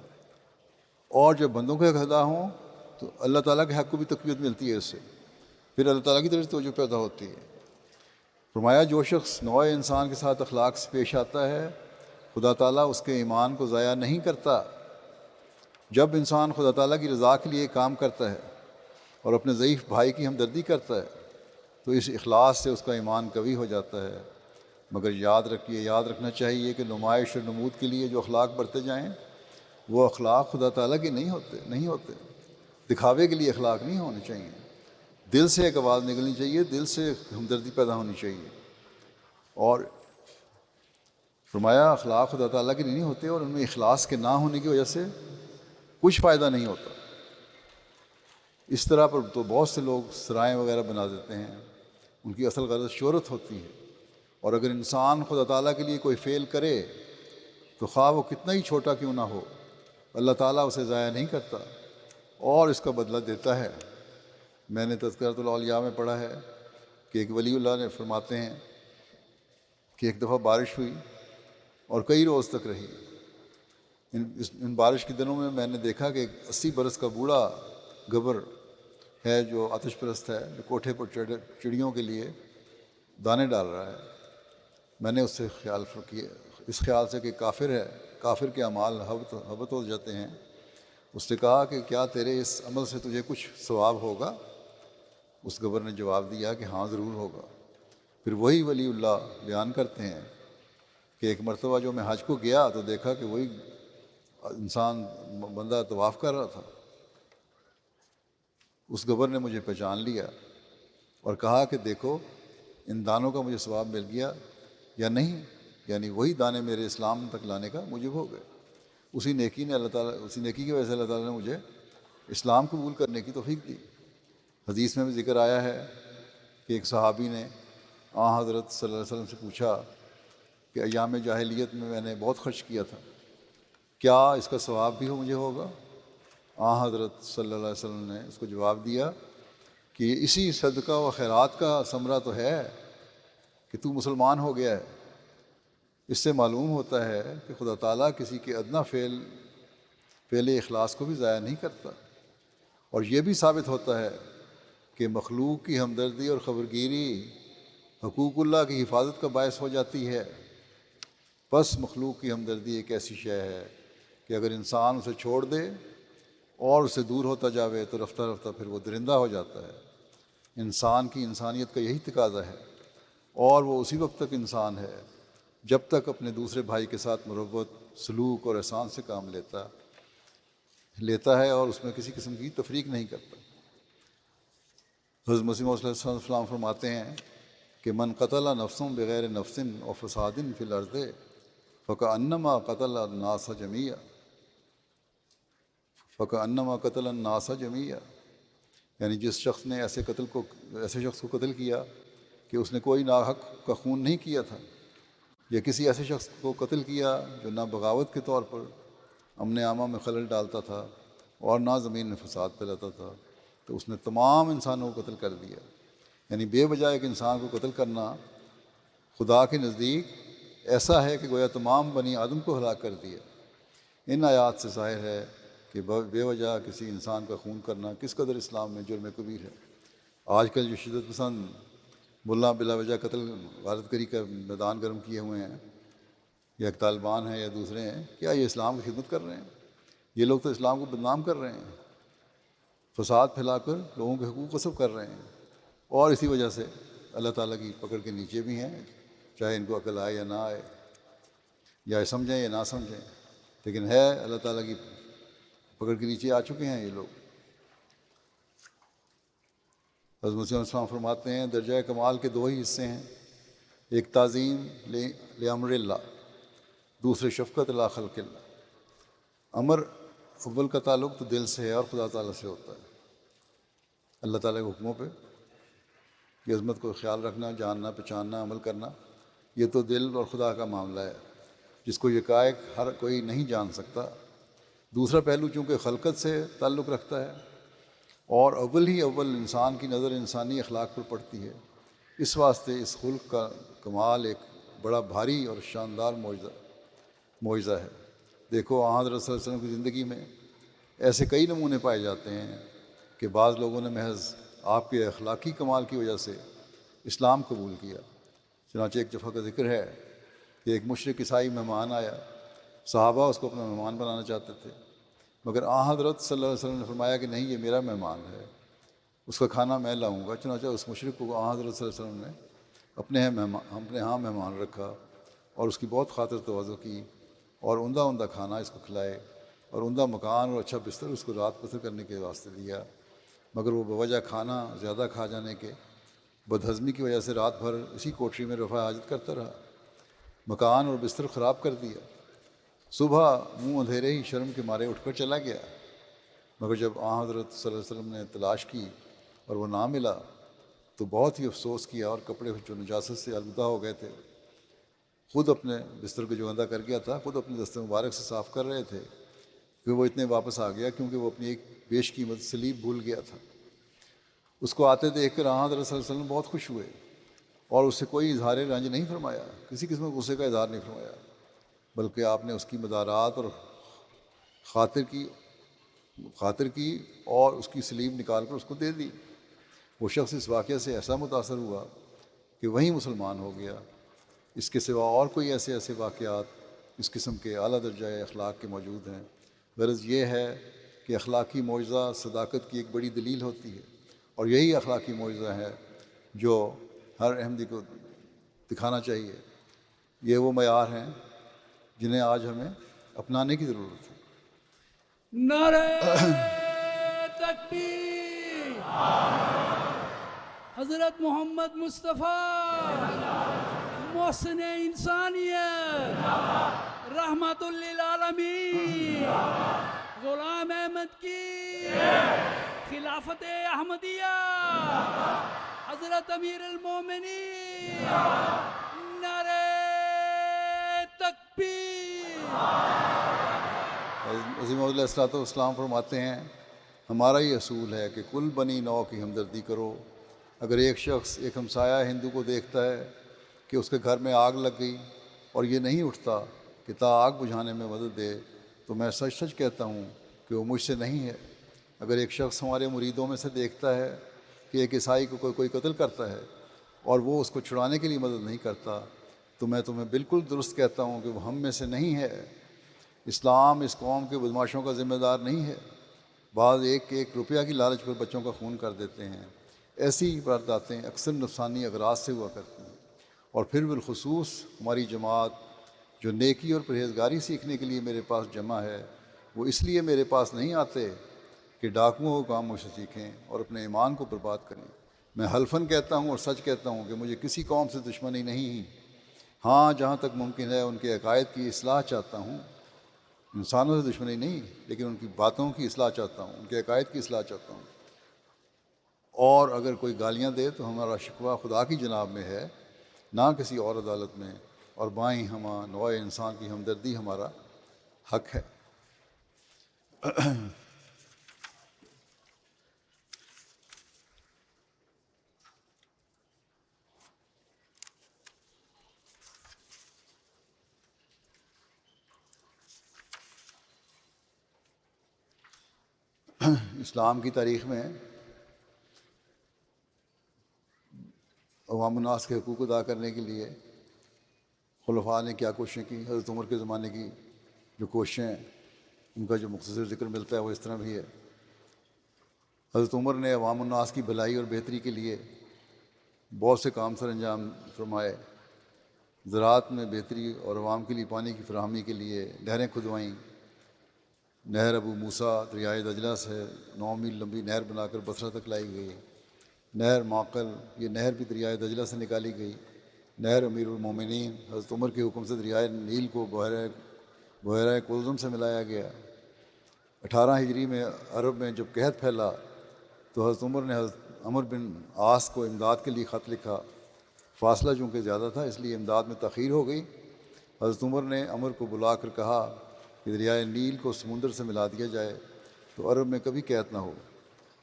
اور جب بندوں کے حق ادا ہوں تو اللہ تعالیٰ کے حق کو بھی تقویت ملتی ہے اس سے، پھر اللہ تعالیٰ کی طرف سے توجہ پیدا ہوتی ہے۔ فرمایا جو شخص نوع انسان کے ساتھ اخلاق سے پیش آتا ہے خدا تعالیٰ اس کے ایمان کو ضائع نہیں کرتا۔ جب انسان خدا تعالیٰ کی رضا کے لیے کام کرتا ہے اور اپنے ضعیف بھائی کی ہمدردی کرتا ہے تو اس اخلاص سے اس کا ایمان قوی ہو جاتا ہے۔ مگر یاد رکھنا چاہیے کہ نمائش اور نمود کے لیے جو اخلاق برتے جائیں وہ اخلاق خدا تعالیٰ کے نہیں ہوتے۔ دکھاوے کے لیے اخلاق نہیں ہونے چاہیے، دل سے ایک آواز نکلنی چاہیے، دل سے ہمدردی پیدا ہونی چاہیے۔ اور فرمایا اخلاق خدا تعالیٰ کے نہیں ہوتے، اور ان میں اخلاص کے نہ ہونے کی وجہ سے کچھ فائدہ نہیں ہوتا۔ اس طرح پر تو بہت سے لوگ سرائیں وغیرہ بنا دیتے ہیں، ان کی اصل غرض شہرت ہوتی ہے، اور اگر انسان خدا تعالیٰ کے لیے کوئی فعل کرے تو خواہ وہ کتنا ہی چھوٹا کیوں نہ ہو، اللہ تعالیٰ اسے ضائع نہیں کرتا اور اس کا بدلہ دیتا ہے۔ میں نے تذکرۃ الاولیاء میں پڑھا ہے کہ ایک ولی اللہ نے فرماتے ہیں کہ ایک دفعہ بارش ہوئی اور کئی روز تک رہی۔ ان بارش کے دنوں میں نے دیکھا کہ ایک 80 برس کا بوڑھا گبر ہے جو آتش پرست ہے، جو کوٹھے پر چڑیوں کے لیے دانے ڈال رہا ہے۔ میں نے اس سے اس خیال سے کہ کافر ہے، کافر کے اعمال حبط ہو جاتے ہیں، اس نے کہا کہ کیا تیرے اس عمل سے تجھے کچھ ثواب ہوگا؟ اس گبر نے جواب دیا کہ ہاں ضرور ہوگا۔ پھر وہی ولی اللہ بیان کرتے ہیں کہ ایک مرتبہ جو میں حج کو گیا تو دیکھا کہ وہی انسان بندہ طواف کر رہا تھا۔ اس گبر نے مجھے پہچان لیا اور کہا کہ دیکھو ان دانوں کا مجھے ثواب مل گیا یا نہیں، یعنی وہی دانے میرے اسلام تک لانے کا موجب ہو گئے۔ اسی نیکی کی وجہ سے اللہ تعالیٰ نے مجھے اسلام قبول کرنے کی توفیق دی۔ حدیث میں بھی ذکر آیا ہے کہ ایک صحابی نے حضرت صلی اللہ علیہ وسلم سے پوچھا کہ ایام جاہلیت میں نے بہت خرچ کیا تھا، کیا اس کا ثواب بھی مجھے ہوگا؟ حضرت صلی اللہ علیہ وسلم نے اس کو جواب دیا کہ اسی صدقہ و خیرات کا ثمرہ تو ہے کہ تو مسلمان ہو گیا ہے۔ اس سے معلوم ہوتا ہے کہ خدا تعالیٰ کسی کے ادنا فعل اخلاص کو بھی ضائع نہیں کرتا، اور یہ بھی ثابت ہوتا ہے کہ مخلوق کی ہمدردی اور خبرگیری حقوق اللہ کی حفاظت کا باعث ہو جاتی ہے۔ بس مخلوق کی ہمدردی ایک ایسی شے ہے کہ اگر انسان اسے چھوڑ دے اور اسے دور ہوتا جاوے تو رفتہ رفتہ پھر وہ درندہ ہو جاتا ہے۔ انسان کی انسانیت کا یہی تقاضا ہے، اور وہ اسی وقت تک انسان ہے جب تک اپنے دوسرے بھائی کے ساتھ مروت، سلوک اور احسان سے کام لیتا ہے اور اس میں کسی قسم کی تفریق نہیں کرتا۔ حضرت مسیح موعود علیہ السلام فرماتے ہیں کہ من قتل نفس بغیر نفس و فساد فی الارض فکأنما قتل الناس جمیعا، یعنی جس شخص نے ایسے شخص کو قتل کیا کہ اس نے کوئی ناحق کا خون نہیں کیا تھا، یا کسی ایسے شخص کو قتل کیا جو نہ بغاوت کے طور پر امن عامہ میں خلل ڈالتا تھا اور نہ زمین میں فساد پھیلاتا تھا، تو اس نے تمام انسانوں کو قتل کر دیا۔ یعنی بے وجہ ایک انسان کو قتل کرنا خدا کے نزدیک ایسا ہے کہ گویا تمام بنی آدم کو ہلاک کر دیا۔ ان آیات سے ظاہر ہے کہ بے وجہ کسی انسان کا خون کرنا کس قدر اسلام میں جرم کبیر ہے۔ آج کل جو شدت پسند ملا بلا وجہ قتل غارت گری کا میدان گرم کیے ہوئے ہیں، یا ایک طالبان ہیں یا دوسرے ہیں، کیا یہ اسلام کی خدمت کر رہے ہیں؟ یہ لوگ تو اسلام کو بدنام کر رہے ہیں، فساد پھیلا کر لوگوں کے حقوق غصب کر رہے ہیں، اور اسی وجہ سے اللہ تعالیٰ کی پکڑ کے نیچے بھی ہیں، چاہے ان کو عقل آئے یا نہ آئے، یا سمجھیں یا نہ سمجھیں، لیکن ہے اللہ تعالیٰ کی پکڑ کے نیچے آ چکے ہیں یہ لوگ۔ حضرت مسیح علیہ السلام فرماتے ہیں درجہ کمال کے دو ہی حصے ہیں، ایک تعظیم لامر اللہ، دوسرے شفقت لا خلق اللہ۔ امر اول کا تعلق تو دل سے ہے اور خدا تعالیٰ سے ہوتا ہے۔ اللہ تعالیٰ کے حکموں پہ کی عظمت کو خیال رکھنا، جاننا، پہچاننا، عمل کرنا، یہ تو دل اور خدا کا معاملہ ہے جس کو یکایک ہر کوئی نہیں جان سکتا۔ دوسرا پہلو چونکہ خلقت سے تعلق رکھتا ہے اور اول انسان کی نظر انسانی اخلاق پر پڑتی ہے، اس واسطے اس خلق کا کمال ایک بڑا بھاری اور شاندار معجزہ ہے۔ دیکھو حضرت صلی اللہ علیہ وسلم کی زندگی میں ایسے کئی نمونے پائے جاتے ہیں کہ بعض لوگوں نے محض آپ کے اخلاقی کمال کی وجہ سے اسلام قبول کیا۔ چنانچہ ایک دفعہ کا ذکر ہے کہ ایک مشرک عیسائی مہمان آیا، صحابہ اس کو اپنا مہمان بنانا چاہتے تھے، مگر حضرت صلی اللہ علیہ وسلم نے فرمایا کہ نہیں، یہ میرا مہمان ہے، اس کا کھانا میں لاؤں گا۔ چنانچہ اس مشرک کو حضرت صلی اللہ علیہ وسلم نے اپنے ہاں مہمان رکھا اور اس کی بہت خاطر تواضع کی اور عمدہ کھانا اس کو کھلائے اور عمدہ مکان اور اچھا بستر اس کو رات بسر کرنے کے واسطے دیا، مگر وہ بوجہ کھانا زیادہ کھا جانے کے بدہضمی کی وجہ سے رات بھر اسی کوٹری میں رفع حاجت کرتا رہا، مکان اور بستر خراب کر دیا۔ صبح منہ اندھیرے ہی شرم کے مارے اٹھ کر چلا گیا، مگر جب حضرت صلی اللہ علیہ وسلم نے تلاش کی اور وہ نہ ملا تو بہت ہی افسوس کیا اور کپڑے جو نجاست سے آلودہ ہو گئے تھے خود اپنے بستر کو جو گندہ کر گیا تھا خود اپنے دست مبارک سے صاف کر رہے تھے کہ وہ اتنے واپس آ گیا کیونکہ وہ اپنی ایک بیش قیمت سلیب بھول گیا تھا۔ اس کو آتے دیکھ کر حضرت صلی اللہ علیہ وسلم بہت خوش ہوئے اور اس سے کوئی اظہار رنج نہیں فرمایا، کسی قسم کے غصے کا اظہار نہیں فرمایا، بلکہ آپ نے اس کی مدارات اور خاطر کی اور اس کی سلیب نکال کر اس کو دے دی۔ وہ شخص اس واقعے سے ایسا متاثر ہوا کہ وہیں مسلمان ہو گیا۔ اس کے سوا اور کوئی ایسے واقعات اس قسم کے اعلیٰ درجہ اخلاق کے موجود ہیں۔ غرض یہ ہے کہ اخلاقی معجزہ صداقت کی ایک بڑی دلیل ہوتی ہے، اور یہی اخلاقی معجزہ ہے جو ہر احمدی کو دکھانا چاہیے۔ یہ وہ معیار ہیں جنہیں آج ہمیں اپنانے کی ضرورت ہے۔ نعرہ تکبیر! حضرت محمد مصطفیٰ محسن انسانیت، رحمت للعالمین، غلام احمد کی خلافت احمدیہ، حضرت امیر المومنین، نعرہ تکبیر! عظیم علیہ الصلوۃ والسلام فرماتے ہیں ہمارا یہ اصول ہے کہ کل بنی نوع کی ہمدردی کرو۔ اگر ایک شخص ایک ہمسایہ ہندو کو دیکھتا ہے کہ اس کے گھر میں آگ لگ گئی اور یہ نہیں اٹھتا کہ آگ بجھانے میں مدد دے تو میں سچ کہتا ہوں کہ وہ مجھ سے نہیں ہے۔ اگر ایک شخص ہمارے مریدوں میں سے دیکھتا ہے کہ ایک عیسائی کو کوئی قتل کرتا ہے اور وہ اس کو چھڑانے کے لیے مدد نہیں کرتا تو میں تمہیں بالکل درست کہتا ہوں کہ وہ ہم میں سے نہیں ہے۔ اسلام اس قوم کے بدماشوں کا ذمہ دار نہیں ہے۔ بعض ایک روپیہ کی لالچ پر بچوں کا خون کر دیتے ہیں۔ ایسی وارداتیں اکثر نفسانی اغراض سے ہوا کرتی ہیں، اور پھر بالخصوص ہماری جماعت جو نیکی اور پرہیزگاری سیکھنے کے لیے میرے پاس جمع ہے، وہ اس لیے میرے پاس نہیں آتے کہ ڈاکوؤں کا کام مجھ سے سیکھیں اور اپنے ایمان کو برباد کریں۔ میں حلفاً کہتا ہوں اور سچ کہتا ہوں کہ مجھے کسی قوم سے دشمنی نہیں، ہاں جہاں تک ممکن ہے ان کے عقائد کی اصلاح چاہتا ہوں۔ انسانوں سے دشمنی نہیں، لیکن ان کی باتوں کی اصلاح چاہتا ہوں، ان کے عقائد کی اصلاح چاہتا ہوں۔ اور اگر کوئی گالیاں دے تو ہمارا شکوہ خدا کی جناب میں ہے، نہ کسی اور عدالت میں، اور بائیں ہمہ نوع انسان کی ہمدردی ہمارا حق ہے۔ اسلام کی تاریخ میں عوام الناس کے حقوق ادا کرنے کے لیے خلفاء نے کیا کوششیں کی۔ حضرت عمر کے زمانے کی جو کوششیں ہیں ان کا جو مختصر ذکر ملتا ہے وہ اس طرح بھی ہے۔ حضرت عمر نے عوام الناس کی بھلائی اور بہتری کے لیے بہت سے کام سر انجام فرمائے۔ زراعت میں بہتری اور عوام کے لیے پانی کی فراہمی کے لیے نہریں کھدوائیں۔ نہر ابو موسیٰ دریائے دجلہ سے 9 میل لمبی نہر بنا کر بصرہ تک لائی گئی۔ نہر معقل، یہ نہر بھی دریائے دجلہ سے نکالی گئی۔ نہر امیر المومنین، حضرت عمر کے حکم سے دریائے نیل کو بحیرہ کلزم سے ملایا گیا۔ 18 ہجری میں عرب میں جب قحط پھیلا تو حضرت عمر نے حضرت عمر بن عاص کو امداد کے لیے خط لکھا۔ فاصلہ چونکہ زیادہ تھا اس لیے امداد میں تاخیر ہو گئی۔ حضرت عمر نے عمر کو بلا کر کہا کہ دریائے نیل کو سمندر سے ملا دیا جائے تو عرب میں کبھی قحط نہ ہو۔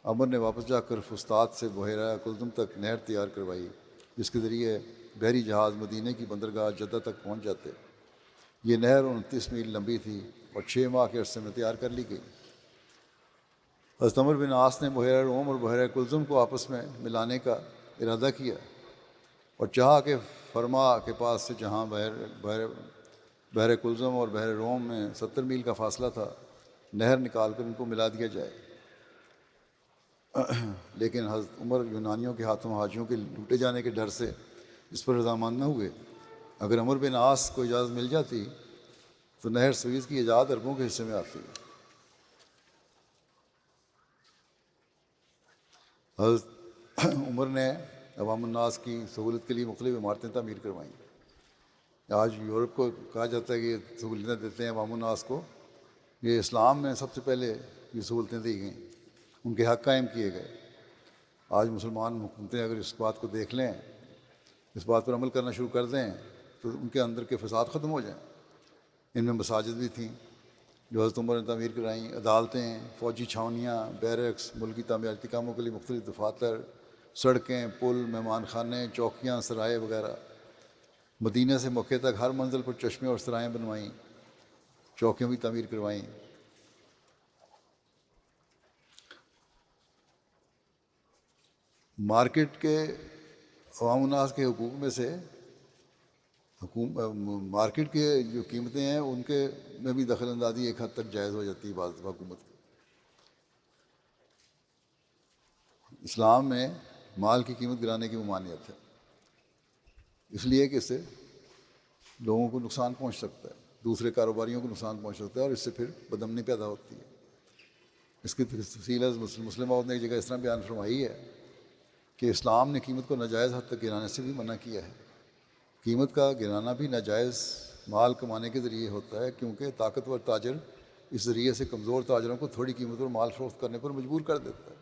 عمر نے واپس جا کر فسطاط سے بحیرہ کلزم تک نہر تیار کروائی، جس کے ذریعے بحری جہاز مدینہ کی بندرگاہ جدہ تک پہنچ جاتے۔ یہ نہر 29 میل لمبی تھی اور 6 ماہ کے عرصے میں تیار کر لی گئی۔ حضرت عمر بن عاص نے بحیرہ روم اور بحیرہ کلزم کو آپس میں ملانے کا ارادہ کیا اور چاہا کہ فرما کے پاس سے جہاں بحر کلزم اور بحر روم میں 70 میل کا فاصلہ تھا، نہر نکال کر ان کو ملا دیا جائے۔ لیکن حضرت عمر یونانیوں کے ہاتھوں حاجیوں کے لوٹے جانے کے ڈر سے اس پر رضامند نہ ہوئے۔ اگر عمر بن عاص کو اجازت مل جاتی تو نہر سویز کی ایجاد عربوں کے حصے میں آتی۔ حضرت عمر نے عوام الناس کی سہولت کے لیے مختلف عمارتیں تعمیر کروائیں۔ آج یورپ کو کہا جاتا ہے کہ یہ سہولتیں دیتے ہیں عوام الناس کو، یہ اسلام میں سب سے پہلے یہ سہولتیں دی گئیں، ان کے حق قائم کیے گئے۔ آج مسلمان حکومتیں اگر اس بات کو دیکھ لیں، اس بات پر عمل کرنا شروع کر دیں تو ان کے اندر کے فساد ختم ہو جائیں۔ ان میں مساجد بھی تھیں جو حضرت عمر نے تعمیر کرائیں، عدالتیں، فوجی چھاونیاں، بیرکس، ملکی تعمیراتی کاموں کے لیے مختلف دفاتر، سڑکیں، پل، مہمان خانے، چوکیاں، سرائے وغیرہ۔ مدینہ سے مکہ تک ہر منزل پر چشمے اور سرائیں بنوائیں، چوکیاں بھی تعمیر کروائیں۔ مارکیٹ کے عوام الناس کے حقوق میں سے مارکیٹ کے جو قیمتیں ہیں ان کے میں بھی دخل اندازی ایک حد تک جائز ہو جاتی ہے بعض حکومت کی۔ اسلام میں مال کی قیمت گرانے کی ممانعت ہے، اس لیے کہ اس سے لوگوں کو نقصان پہنچ سکتا ہے، دوسرے کاروباریوں کو نقصان پہنچ سکتا ہے اور اس سے پھر بدامنی پیدا ہوتی ہے۔ اس کی تفصیل مسلم عورت نے ایک جگہ اس طرح بیان فرمائی ہے کہ اسلام نے قیمت کو ناجائز حد تک گرانے سے بھی منع کیا ہے۔ قیمت کا گرانا بھی ناجائز مال کمانے کے ذریعے ہوتا ہے، کیونکہ طاقتور تاجر اس ذریعے سے کمزور تاجروں کو تھوڑی قیمت پر مال فروخت کرنے پر مجبور کر دیتا ہے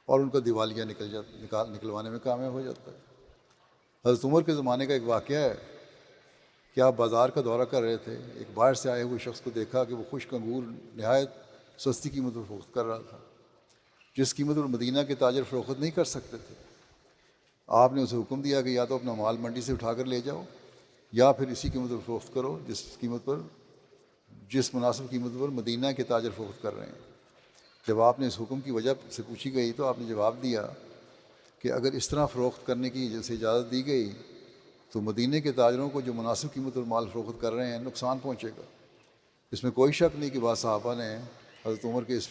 اور ان کا دیوالیہ نکلوانے میں کامیاب ہو جاتا ہے۔ حضرت عمر کے زمانے کا ایک واقعہ ہے کہ آپ بازار کا دورہ کر رہے تھے، ایک باہر سے آئے ہوئے شخص کو دیکھا کہ وہ خشک انگور نہایت سستی قیمت پر فروخت کر رہا تھا، جس قیمت پر مدینہ کے تاجر فروخت نہیں کر سکتے تھے۔ آپ نے اسے حکم دیا کہ یا تو اپنا مال منڈی سے اٹھا کر لے جاؤ یا پھر اسی قیمت پر فروخت کرو جس مناسب قیمت پر مدینہ کے تاجر فروخت کر رہے ہیں۔ جب آپ نے اس حکم کی وجہ سے پوچھی گئی تو آپ نے جواب دیا کہ اگر اس طرح فروخت کرنے کی جیسے اجازت دی گئی تو مدینہ کے تاجروں کو جو مناسب قیمت پر مال فروخت کر رہے ہیں نقصان پہنچے گا۔ اس میں کوئی شک نہیں کہ بعض صحابہ نے حضرت عمر کے اس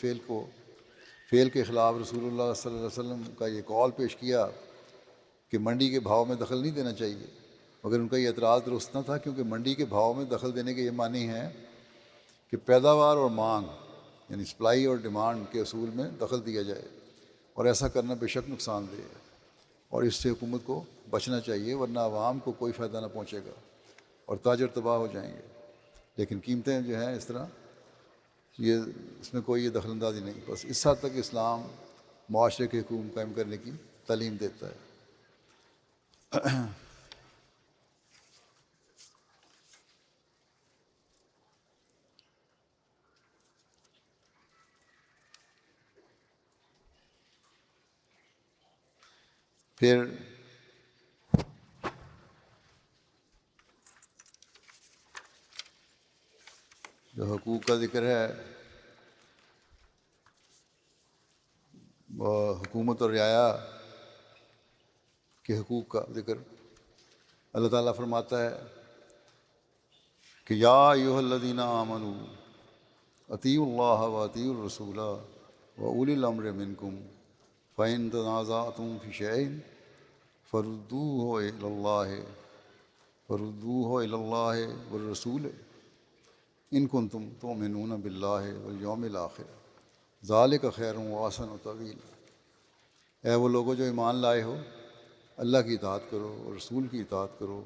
فعل کے خلاف رسول اللہ صلی اللہ علیہ وسلم کا یہ قول پیش کیا کہ منڈی کے بھاؤ میں دخل نہیں دینا چاہیے، مگر ان کا یہ اعتراض درست نہ تھا، کیونکہ منڈی کے بھاؤ میں دخل دینے کے یہ معنی ہے کہ پیداوار اور مانگ یعنی سپلائی اور ڈیمانڈ کے اصول میں دخل دیا جائے، اور ایسا کرنا بے شک نقصان دہ ہے اور اس سے حکومت کو بچنا چاہیے، ورنہ عوام کو کوئی فائدہ نہ پہنچے گا اور تاجر تباہ ہو جائیں گے۔ لیکن قیمتیں جو ہیں اس طرح اس میں کوئی یہ دخل اندازی نہیں، بس اس حد تک اسلام معاشرے کے حقوق قائم کرنے کی تعلیم دیتا ہے۔ پھر جو حقوق کا ذکر ہے وہ حکومت اور رعایا کے حقوق کا ذکر اللہ تعالیٰ فرماتا ہے کہ یا ایھا الذین آمنوا اطیعوا اللہ واطیعوا الرسول واولی الامر منکم فإن تنازعتم فی شیء فردوہ الی اللہ والرسول ان کنتم تؤمنون باللہ والیوم الآخر ذالک خیر واحسن تأویلا۔ اے وہ لوگوں جو ایمان لائے ہو، اللہ کی اطاعت کرو اور رسول کی اطاعت کرو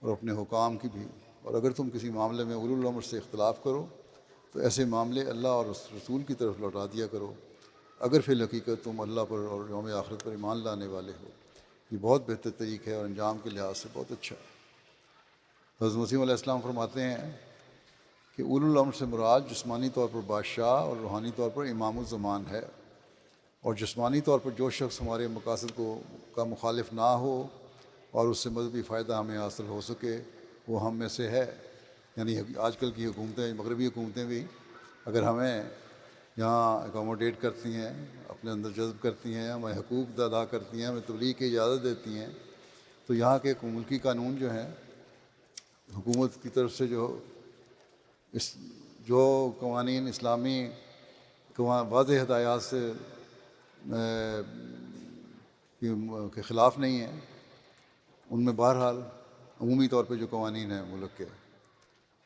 اور اپنے حکام کی بھی، اور اگر تم کسی معاملے میں اولو الامر سے اختلاف کرو تو ایسے معاملے اللہ اور رسول کی طرف لوٹا دیا کرو، اگر فی الحقیقت تم اللہ پر اور یوم آخرت پر ایمان لانے والے ہو۔ یہ بہت بہتر طریق ہے اور انجام کے لحاظ سے بہت اچھا ہے۔ حضرت مسیح علیہ السلام فرماتے ہیں کہ اولو الامر سے مراد جسمانی طور پر بادشاہ اور روحانی طور پر امام الزمان ہے، اور جسمانی طور پر جو شخص ہمارے مقاصد کا مخالف نہ ہو اور اس سے مذہبی فائدہ ہمیں حاصل ہو سکے وہ ہم میں سے ہے، یعنی آج کل کی حکومتیں، مغربی حکومتیں بھی اگر ہمیں یہاں اکوموڈیٹ کرتی ہیں، اپنے اندر جذب کرتی ہیں، ہمیں حقوق ادا کرتی ہیں، ہمیں تبلیغ کی اجازت دیتی ہیں، تو یہاں کے ملکی قانون جو ہیں حکومت کی طرف سے جو قوانین اسلامی واضح ہدایات سے کے خلاف نہیں ہیں، ان میں بہرحال عمومی طور پہ جو قوانین ہیں ملک کے،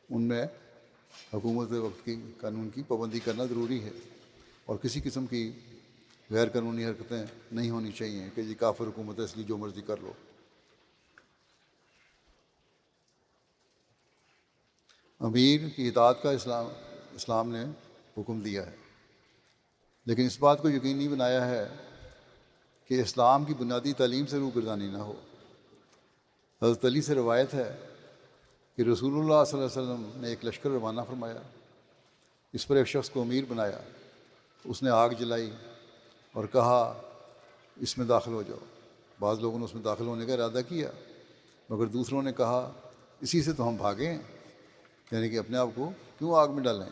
ان میں حکومت وقت کی قانون کی پابندی کرنا ضروری ہے، اور کسی قسم کی غیر قانونی حرکتیں نہیں ہونی چاہیے کہ جی کافر حکومت ہے اس لیے جو مرضی کر لو۔ امیر کی اطاعت کا اسلام نے حکم دیا ہے، لیکن اس بات کو یقینی بنایا ہے کہ اسلام کی بنیادی تعلیم سے روگردانی نہ ہو۔ حضرت علی سے روایت ہے کہ رسول اللہ صلی اللہ علیہ وسلم نے ایک لشکر روانہ فرمایا، اس پر ایک شخص کو امیر بنایا، اس نے آگ جلائی اور کہا اس میں داخل ہو جاؤ۔ بعض لوگوں نے اس میں داخل ہونے کا ارادہ کیا، مگر دوسروں نے کہا اسی سے تو ہم بھاگیں، یعنی کہ اپنے آپ کو کیوں آگ میں ڈالیں۔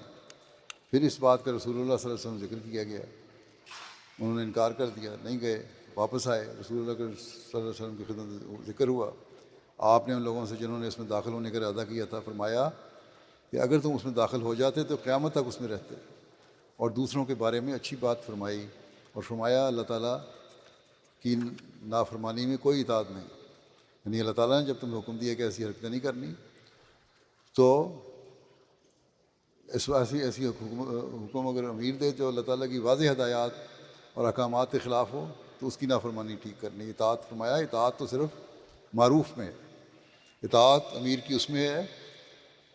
پھر اس بات کا رسول اللہ صلی اللہ علیہ وسلم ذکر کیا گیا، انہوں نے انکار کر دیا، نہیں گئے، واپس آئے، رسول اللہ صلی اللہ علیہ وسلم کی خدمت میں ذکر ہوا۔ آپ نے ان لوگوں سے جنہوں نے اس میں داخل ہونے کا ارادہ کیا تھا فرمایا کہ اگر تم اس میں داخل ہو جاتے تو قیامت تک اس میں رہتے، اور دوسروں کے بارے میں اچھی بات فرمائی، اور فرمایا اللہ تعالیٰ کی نافرمانی میں کوئی اطاعت نہیں، یعنی اللہ تعالیٰ نے جب تمہیں حکم دیا کہ ایسی حرکتیں نہیں کرنی تو ایسی حکم اگر امیر دے جو اللہ تعالیٰ کی واضح ہدایات اور احکامات کے خلاف ہو تو اس کی نافرمانی ٹھیک کرنی۔ اطاعت فرمایا اطاعت تو صرف معروف میں، اطاعت امیر کی اس میں ہے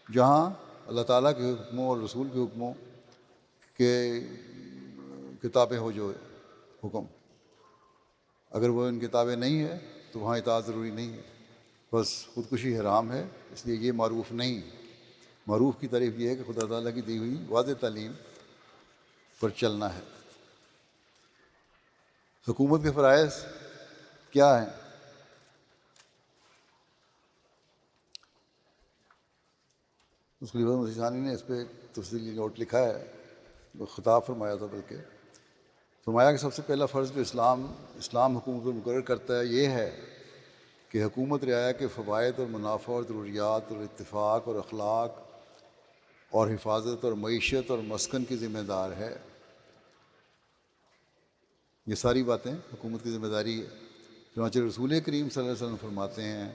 جہاں اللہ تعالیٰ کے حکموں اور رسول کے حکموں کے کتابیں ہو جو حکم، اگر وہ ان کتابیں نہیں ہے تو وہاں اطاعت ضروری نہیں ہے، بس خودکشی حرام ہے، اس لیے یہ معروف نہیں۔ معروف کی تعریف یہ ہے کہ خدا تعالیٰ کی دی ہوئی واضح تعلیم پر چلنا ہے۔ حکومت کے فرائض کیا ہیں؟ اس خلیفہ مسیح ثانی نے اس پہ تفصیلی نوٹ لکھا ہے، خطاب فرمایا تھا، بلکہ فرمایا کہ سب سے پہلا فرض جو اسلام حکومت پر مقرر کرتا ہے یہ ہے کہ حکومت رعایا کے فوائد اور منافع اور ضروریات اور اتفاق اور اخلاق اور حفاظت اور معیشت اور مسکن کی ذمہ دار ہے۔ یہ ساری باتیں حکومت کی ذمہ داری ہے۔ چنانچہ رسول کریم صلی اللہ علیہ وسلم فرماتے ہیں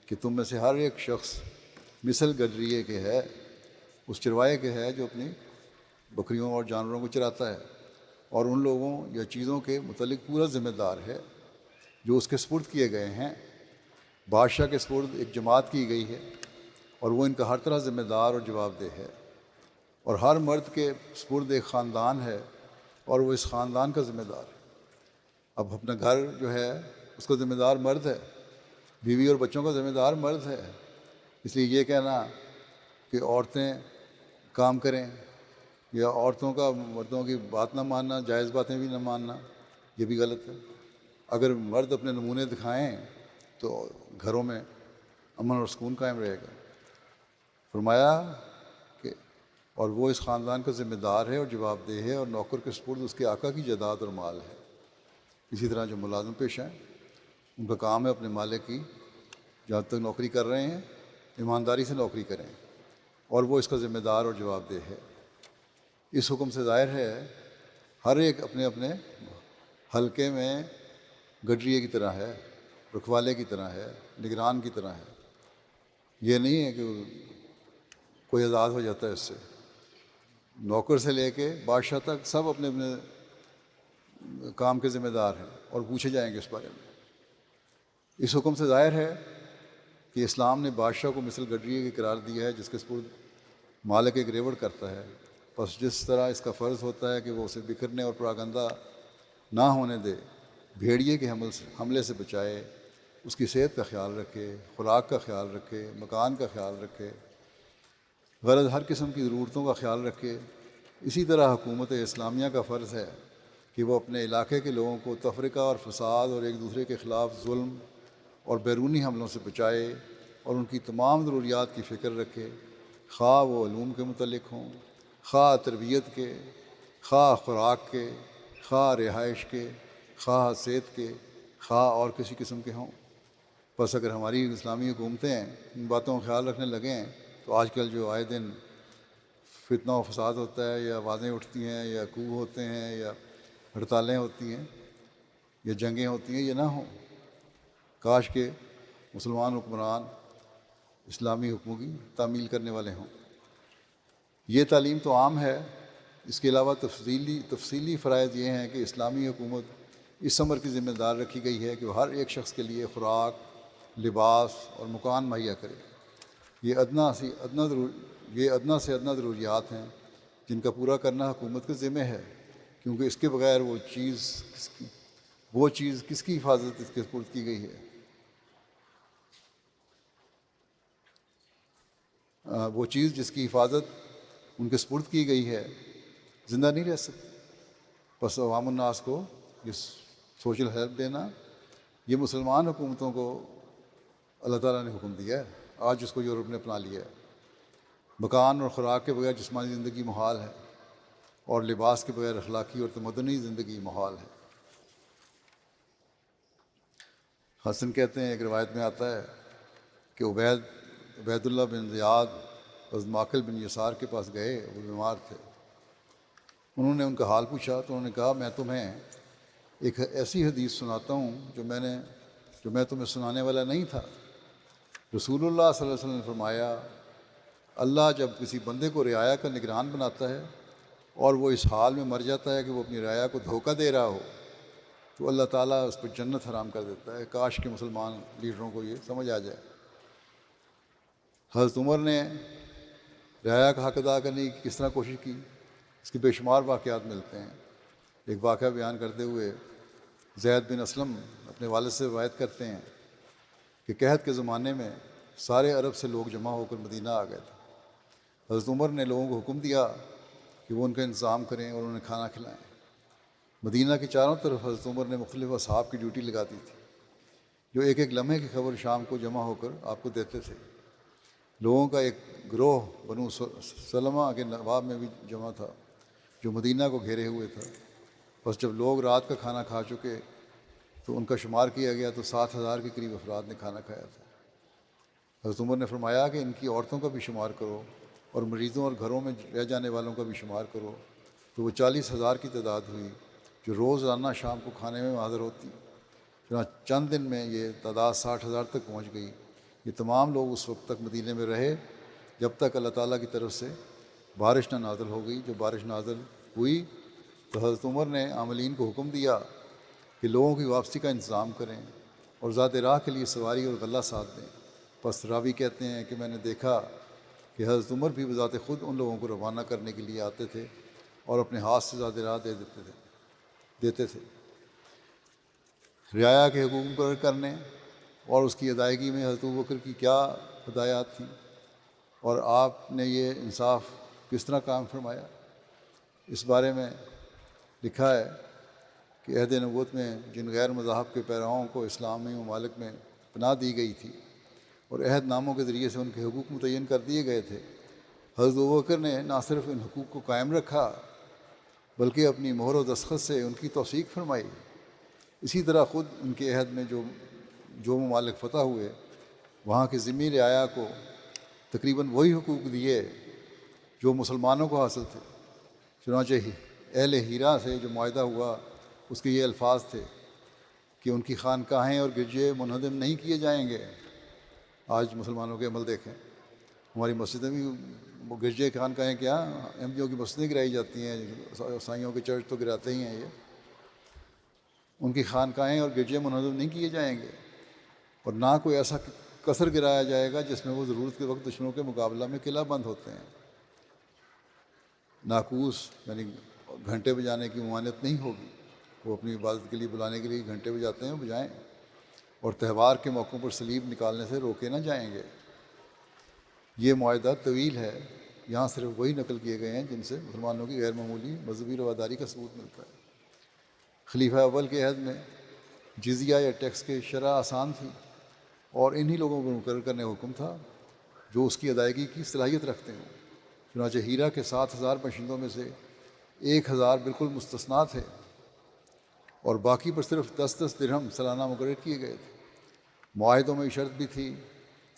کہ تم میں سے ہر ایک شخص مثل گڈریے کے ہے، اس چروائے کے ہے جو اپنی بکریوں اور جانوروں کو چراتا ہے، اور ان لوگوں یا چیزوں کے متعلق پورا ذمہ دار ہے جو اس کے سپرد کیے گئے ہیں۔ بادشاہ کے سپرد ایک جماعت کی گئی ہے اور وہ ان کا ہر طرح ذمہ دار اور جواب دہ ہے، اور ہر مرد کے سپرد ایک خاندان ہے اور وہ اس خاندان کا ذمہ دار ہے۔ اب اپنا گھر جو ہے اس کا ذمہ دار مرد ہے، بیوی اور بچوں کا ذمہ دار مرد ہے، اس لیے یہ کہنا کہ عورتیں کام کریں یا عورتوں کا مردوں کی بات نہ ماننا، جائز باتیں بھی نہ ماننا، یہ بھی غلط ہے۔ اگر مرد اپنے نمونے دکھائیں تو گھروں میں امن اور سکون قائم رہے گا۔ فرمایا کہ اور وہ اس خاندان کا ذمہ دار ہے اور جواب دہ ہے، اور نوکر کے سپرد اس کے آقا کی جائیداد اور مال ہے۔ اسی طرح جو ملازم پیشہ ہیں ان کا کام ہے اپنے مالک کی جہاں تک نوکری کر رہے ہیں ایمانداری سے نوکری کریں، اور وہ اس کا ذمہ دار اور جواب دہ ہے۔ اس حکم سے ظاہر ہے ہر ایک اپنے اپنے حلقے میں گڈریے کی طرح ہے، رکھوالے کی طرح ہے، نگران کی طرح ہے۔ یہ نہیں ہے کہ کوئی آزاد ہو جاتا ہے اس سے، نوکر سے لے کے بادشاہ تک سب اپنے اپنے کام کے ذمہ دار ہیں اور پوچھے جائیں گے اس بارے میں۔ اس حکم سے ظاہر ہے کہ اسلام نے بادشاہ کو مثل گڈریے کی قرار دیا ہے جس کے سپرد مالک ایک ریوڑ کرتا ہے، بس جس طرح اس کا فرض ہوتا ہے کہ وہ اسے بکھرنے اور پراگندہ نہ ہونے دے، بھیڑیے کے حملے سے بچائے، اس کی صحت کا خیال رکھے، خوراک کا خیال رکھے، مکان کا خیال رکھے، غرض ہر قسم کی ضرورتوں کا خیال رکھے، اسی طرح حکومت اسلامیہ کا فرض ہے کہ وہ اپنے علاقے کے لوگوں کو تفرقہ اور فساد اور ایک دوسرے کے خلاف ظلم اور بیرونی حملوں سے بچائے اور ان کی تمام ضروریات کی فکر رکھے، خواہ وہ علوم کے متعلق ہوں، خواہ تربیت کے، خواہ خوراک کے، خواہ رہائش کے، خواہ صحت کے، خواہ اور کسی قسم کے ہوں۔ بس اگر ہماری اسلامی حکومتیں ان باتوں کا خیال رکھنے لگیں تو آج کل جو آئے دن فتنہ و فساد ہوتا ہے، یا آوازیں اٹھتی ہیں، یا کو ہوتے ہیں، یا ہڑتالیں ہوتی ہیں، یا جنگیں ہوتی ہیں، یہ نہ ہوں۔ کاش کہ مسلمان حکمران اسلامی حکموں کی تعمیل کرنے والے ہوں۔ یہ تعلیم تو عام ہے، اس کے علاوہ تفصیلی فرائض یہ ہیں کہ اسلامی حکومت اس امر کی ذمہ دار رکھی گئی ہے کہ وہ ہر ایک شخص کے لیے خوراک، لباس اور مکان مہیا کرے۔ یہ ادنا سے ادنا ضروریات ہیں جن کا پورا کرنا حکومت کے ذمہ ہے، کیونکہ اس کے بغیر وہ چیز کس کی حفاظت اس کے سپرد کی گئی ہے؟ وہ چیز جس کی حفاظت ان کے سپرد کی گئی ہے زندہ نہیں رہ سکتی۔ بس عوام الناس کو یہ سوشل ہیلپ دینا، یہ مسلمان حکومتوں کو اللہ تعالیٰ نے حکم دیا ہے۔ آج اس کو یورپ نے اپنا لیا ہے۔ مکان اور خوراک کے بغیر جسمانی زندگی محال ہے، اور لباس کے بغیر اخلاقی اور تمدنی زندگی محال ہے۔ حسن کہتے ہیں، ایک روایت میں آتا ہے کہ عبید اللہ بن زیاد ماکل بن یسار کے پاس گئے، وہ بیمار تھے۔ انہوں نے ان کا حال پوچھا تو انہوں نے کہا، میں تمہیں ایک ایسی حدیث سناتا ہوں جو میں تمہیں سنانے والا نہیں تھا۔ رسول اللہ صلی اللہ علیہ وسلم نے فرمایا، اللہ جب کسی بندے کو رعایا کا نگران بناتا ہے اور وہ اس حال میں مر جاتا ہے کہ وہ اپنی رعایا کو دھوکہ دے رہا ہو، تو اللہ تعالیٰ اس پر جنت حرام کر دیتا ہے۔ کاش کہ مسلمان لیڈروں کو یہ سمجھ آ جائے۔ حضرت عمر نے رعایا کا حق ادا کرنے کی کس طرح کوشش کی، اس کے بے شمار واقعات ملتے ہیں۔ ایک واقعہ بیان کرتے ہوئے زید بن اسلم اپنے والد سے روایت کرتے ہیں کہ قحط کے زمانے میں سارے عرب سے لوگ جمع ہو کر مدینہ آ گئے تھے۔ حضرت عمر نے لوگوں کو حکم دیا کہ وہ ان کا انتظام کریں اور انہیں کھانا کھلائیں۔ مدینہ کی چاروں طرف حضرت عمر نے مختلف اصحاب کی ڈیوٹی لگا دی تھی، جو ایک ایک لمحے کی خبر شام کو جمع ہو کر آپ کو دیتے تھے۔ لوگوں کا ایک گروہ بنو سلمہ کے نواب میں بھی جمع تھا، جو مدینہ کو گھیرے ہوئے تھا۔ بس جب لوگ رات کا کھانا کھا چکے تو ان کا شمار کیا گیا تو 7,000 کے قریب افراد نے کھانا کھایا تھا۔ حضرت عمر نے فرمایا کہ ان کی عورتوں کا بھی شمار کرو اور مریضوں اور گھروں میں رہ جانے والوں کا بھی شمار کرو، تو وہ 40,000 کی تعداد ہوئی جو روزانہ شام کو کھانے میں حاضر ہوتی۔ چنانچہ چند دن میں یہ تعداد 60,000 تک پہنچ گئی۔ یہ تمام لوگ اس وقت تک مدینے میں رہے جب تک اللہ تعالیٰ کی طرف سے بارش نہ نازل ہو گئی۔ جب بارش نازل ہوئی تو حضرت عمر نے عاملین کو حکم دیا کہ لوگوں کی واپسی کا انتظام کریں اور ذات راہ کے لیے سواری اور غلہ ساتھ دیں۔ پس راوی کہتے ہیں کہ میں نے دیکھا کہ حضرت عمر بھی بذات خود ان لوگوں کو روانہ کرنے کے لیے آتے تھے اور اپنے ہاتھ سے ذات راہ دیتے تھے۔ رعایا کے حقوق مقرر کرنے اور اس کی ادائیگی میں حضرت ابوبکر کی کیا ہدایات تھیں، اور آپ نے یہ انصاف کس طرح قائم فرمایا، اس بارے میں لکھا ہے کہ عہد نبوت میں جن غیر مذاہب کے پیروؤں کو اسلامی ممالک میں پناہ دی گئی تھی اور عہد ناموں کے ذریعے سے ان کے حقوق متعین کر دیے گئے تھے، حضرت ابوبکر نے نہ صرف ان حقوق کو قائم رکھا بلکہ اپنی مہر و دستخط سے ان کی توثیق فرمائی۔ اسی طرح خود ان کے عہد میں جو ممالک فتح ہوئے وہاں کے ذمی رعایا کو تقریباً وہی حقوق دیے جو مسلمانوں کو حاصل تھے۔ چنانچہ اہل ہیرا سے جو معاہدہ ہوا اس کے یہ الفاظ تھے کہ ان کی خانقاہیں اور گرجے منہدم نہیں کیے جائیں گے۔ آج مسلمانوں کے عمل دیکھیں، ہماری مسجدیں بھی گرجے خانقاہیں کیا، احمدیوں کی مسجدیں گرائی جاتی ہیں، عیسائیوں کے چرچ تو گراتے ہی ہیں۔ یہ ان کی خانقاہیں اور گرجے منہدم نہیں کیے جائیں گے، اور نہ کوئی ایسا کثر گرایا جائے گا جس میں وہ ضرورت کے وقت دشمنوں کے مقابلہ میں قلعہ بند ہوتے ہیں۔ ناقوس یعنی گھنٹے بجانے کی ممانعت نہیں ہوگی، وہ اپنی عبادت کے لیے بلانے کے لیے گھنٹے بجاتے ہیں، بجائیں، اور تہوار کے موقعوں پر صلیب نکالنے سے روکے نہ جائیں گے۔ یہ معاہدہ طویل ہے، یہاں صرف وہی نقل کیے گئے ہیں جن سے مسلمانوں کی غیر معمولی مذہبی رواداری کا ثبوت ملتا ہے۔ خلیفہ اول کے عہد میں جزیہ یا ٹیکس کی شرح آسان تھی اور انہی لوگوں کو مقرر کرنے کا حکم تھا جو اس کی ادائیگی کی صلاحیت رکھتے ہوں۔ چنانچہ ہیرا کے 7,000 باشندوں میں سے 1,000 بالکل مستثنا تھے اور باقی پر صرف 10 درہم سالانہ مقرر کیے گئے تھے۔ معاہدوں میں یہ شرط بھی تھی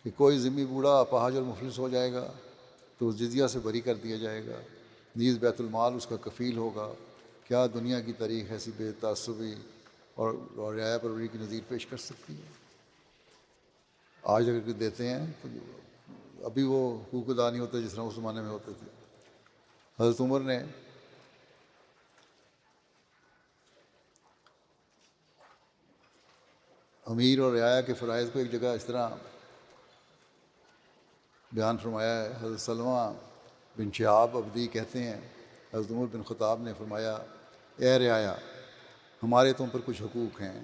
کہ کوئی ذمی بوڑھا اپاہج اور مفلس ہو جائے گا تو اس جزیہ سے بری کر دیا جائے گا، نیز بیت المال اس کا کفیل ہوگا۔ کیا دنیا کی تاریخ ایسی بے تعصبی اور رعایا پروری کی نظیر پیش کر سکتی ہے؟ آج اگر دیتے ہیں تو ابھی وہ حقوق ادا نہیں ہوتے جس طرح اس زمانے میں ہوتے تھے۔ حضرت عمر نے امیر اور رعایا کے فرائض کو ایک جگہ اس طرح بیان فرمایا ہے۔ حضرت سلمہ بن شہاب عبدی کہتے ہیں حضرت عمر بن خطاب نے فرمایا، اے رعایا، ہمارے تم پر کچھ حقوق ہیں،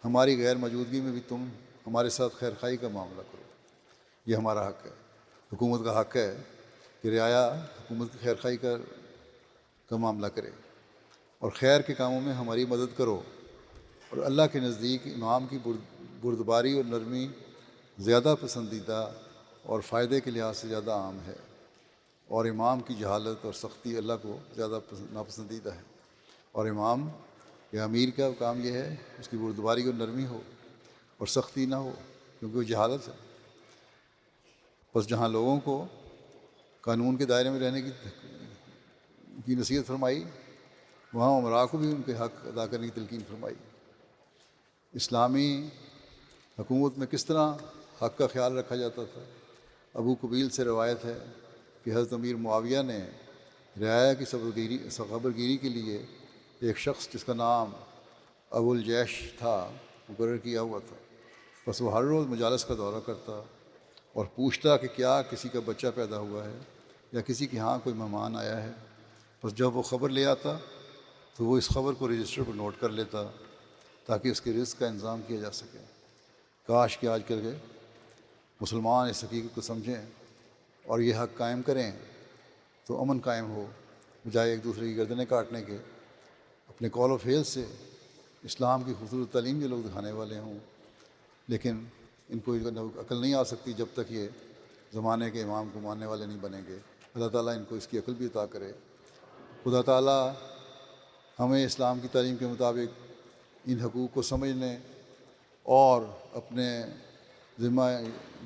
ہماری غیر موجودگی میں بھی تم ہمارے ساتھ خیر خواہی کا معاملہ کرو، یہ ہمارا حق ہے۔ حکومت کا حق ہے کہ رعایا حکومت کی خیر خواہی کا معاملہ کرے اور خیر کے کاموں میں ہماری مدد کرو۔ اور اللہ کے نزدیک امام کی بردباری اور نرمی زیادہ پسندیدہ اور فائدے کے لحاظ سے زیادہ عام ہے، اور امام کی جہالت اور سختی اللہ کو زیادہ ناپسندیدہ ہے۔ اور امام یا امیر کا کام یہ ہے اس کی بردباری اور نرمی ہو اور سختی نہ ہو، کیونکہ وہ جہالت ہے۔ بس جہاں لوگوں کو قانون کے دائرے میں رہنے کی نصیحت فرمائی، وہاں امراء کو بھی ان کے حق ادا کرنے کی تلقین فرمائی۔ اسلامی حکومت میں کس طرح حق کا خیال رکھا جاتا تھا؟ ابو قبیل سے روایت ہے کہ حضرت امیر معاویہ نے رعایا کی خبرگیری کے لیے ایک شخص جس کا نام ابو الجیش تھا مقرر کیا ہوا تھا۔ بس وہ ہر روز مجالس کا دورہ کرتا اور پوچھتا کہ کیا کسی کا بچہ پیدا ہوا ہے یا کسی کے ہاں کوئی مہمان آیا ہے۔ بس جب وہ خبر لے آتا تو وہ اس خبر کو رجسٹر پر نوٹ کر لیتا تاکہ اس کے رزق کا انتظام کیا جا سکے۔ کاش کہ آج کل کے مسلمان اس حقیقت کو سمجھیں اور یہ حق قائم کریں تو امن قائم ہو، بجائے ایک دوسرے کی گردنیں کاٹنے کے۔ اپنے قول و فعل سے اسلام کی خوبصورت تعلیم یہ لوگ دکھانے والے ہوں، لیکن ان کو عقل نہیں آ سکتی جب تک یہ زمانے کے امام کو ماننے والے نہیں بنیں گے۔ اللہ تعالیٰ ان کو اس کی عقل بھی عطا کرے۔ خدا تعالیٰ ہمیں اسلام کی تعلیم کے مطابق ان حقوق کو سمجھنے اور اپنے ذمہ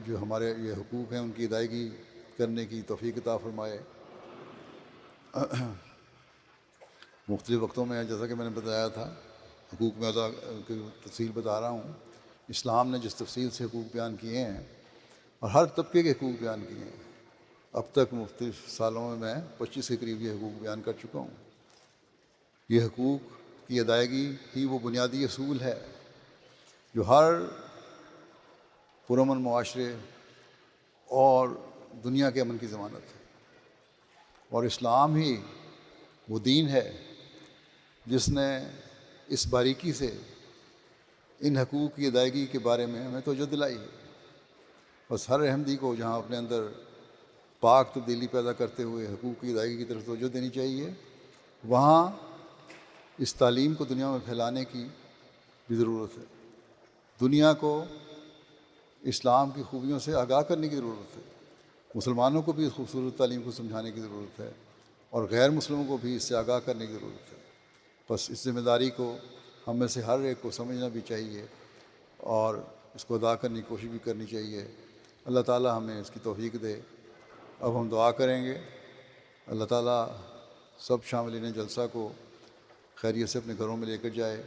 جو ہمارے یہ حقوق ہیں ان کی ادائیگی کرنے کی توفیق عطا فرمائے۔ مختلف وقتوں میں جیسا کہ میں نے بتایا تھا حقوق میں ادا کی تفصیل بتا رہا ہوں۔ اسلام نے جس تفصیل سے حقوق بیان کیے ہیں اور ہر طبقے کے حقوق بیان کیے ہیں، اب تک مختلف سالوں میں 25 کے قریب یہ حقوق بیان کر چکا ہوں۔ یہ حقوق کی ادائیگی ہی وہ بنیادی اصول ہے جو ہر پرامن معاشرے اور دنیا کے امن کی ضمانت ہے، اور اسلام ہی وہ دین ہے جس نے اس باریکی سے ان حقوق کی ادائیگی کے بارے میں ہمیں توجہ دلائی ہے۔ بس ہر احمدی کو جہاں اپنے اندر پاک تبدیلی پیدا کرتے ہوئے حقوق کی ادائیگی کی طرف توجہ دینی چاہیے، وہاں اس تعلیم کو دنیا میں پھیلانے کی بھی ضرورت ہے۔ دنیا کو اسلام کی خوبیوں سے آگاہ کرنے کی ضرورت ہے، مسلمانوں کو بھی اس خوبصورت تعلیم کو سمجھانے کی ضرورت ہے، اور غیر مسلموں کو بھی اس سے آگاہ کرنے کی ضرورت ہے۔ بس اس ذمہ داری کو ہم میں سے ہر ایک کو سمجھنا بھی چاہیے اور اس کو ادا کرنے کی کوشش بھی کرنی چاہیے۔ اللہ تعالیٰ ہمیں اس کی توفیق دے۔ اب ہم دعا کریں گے۔ اللہ تعالیٰ سب شاملین جلسہ کو خیریت سے اپنے گھروں میں لے کر جائے۔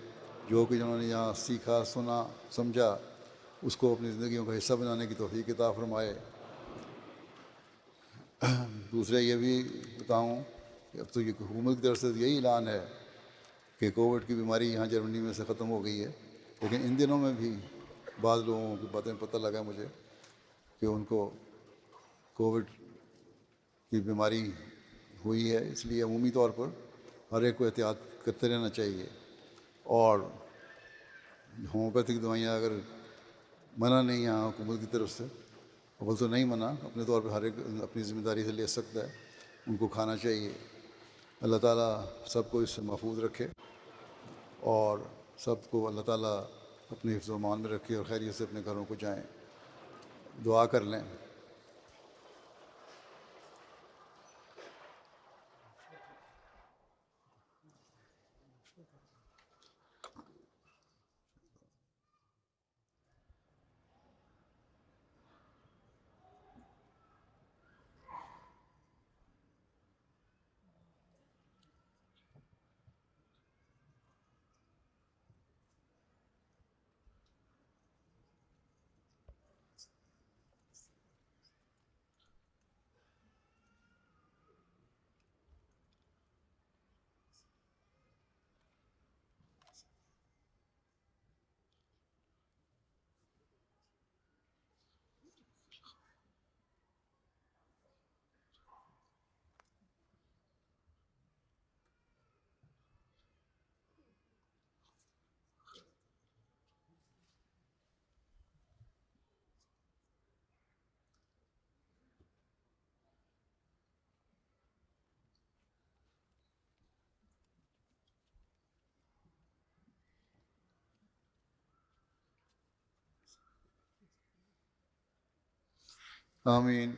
جو کہ جنہوں نے یہاں سیکھا، سنا، سمجھا، اس کو اپنی زندگیوں کا حصہ بنانے کی توفیق عطا فرمائے۔ دوسرے یہ بھی بتاؤں کہ اب تو یہ حکومت کی طرف سے یہی اعلان ہے کہ کووڈ کی بیماری یہاں جرمنی میں سے ختم ہو گئی ہے، لیکن ان دنوں میں بھی بعض لوگوں کی باتیں پتہ لگا مجھے کہ ان کو کووڈ کی بیماری ہوئی ہے۔ اس لیے عمومی طور پر ہر ایک کو احتیاط کرتے رہنا چاہیے، اور ہومیوپیتھک دوائیاں اگر منع نہیں ہیں حکومت کی طرف سے، اول تو نہیں منع، اپنے طور پہ ہر ایک اپنی ذمہ داری سے لے سکتا ہے، ان کو کھانا چاہیے۔ اللہ تعالیٰ سب کو اس سے محفوظ رکھے اور سب کو اللہ تعالیٰ اپنے حفظ و امان میں رکھے اور خیریت سے اپنے گھروں کو جائیں۔ دعا کر لیں۔ آمین.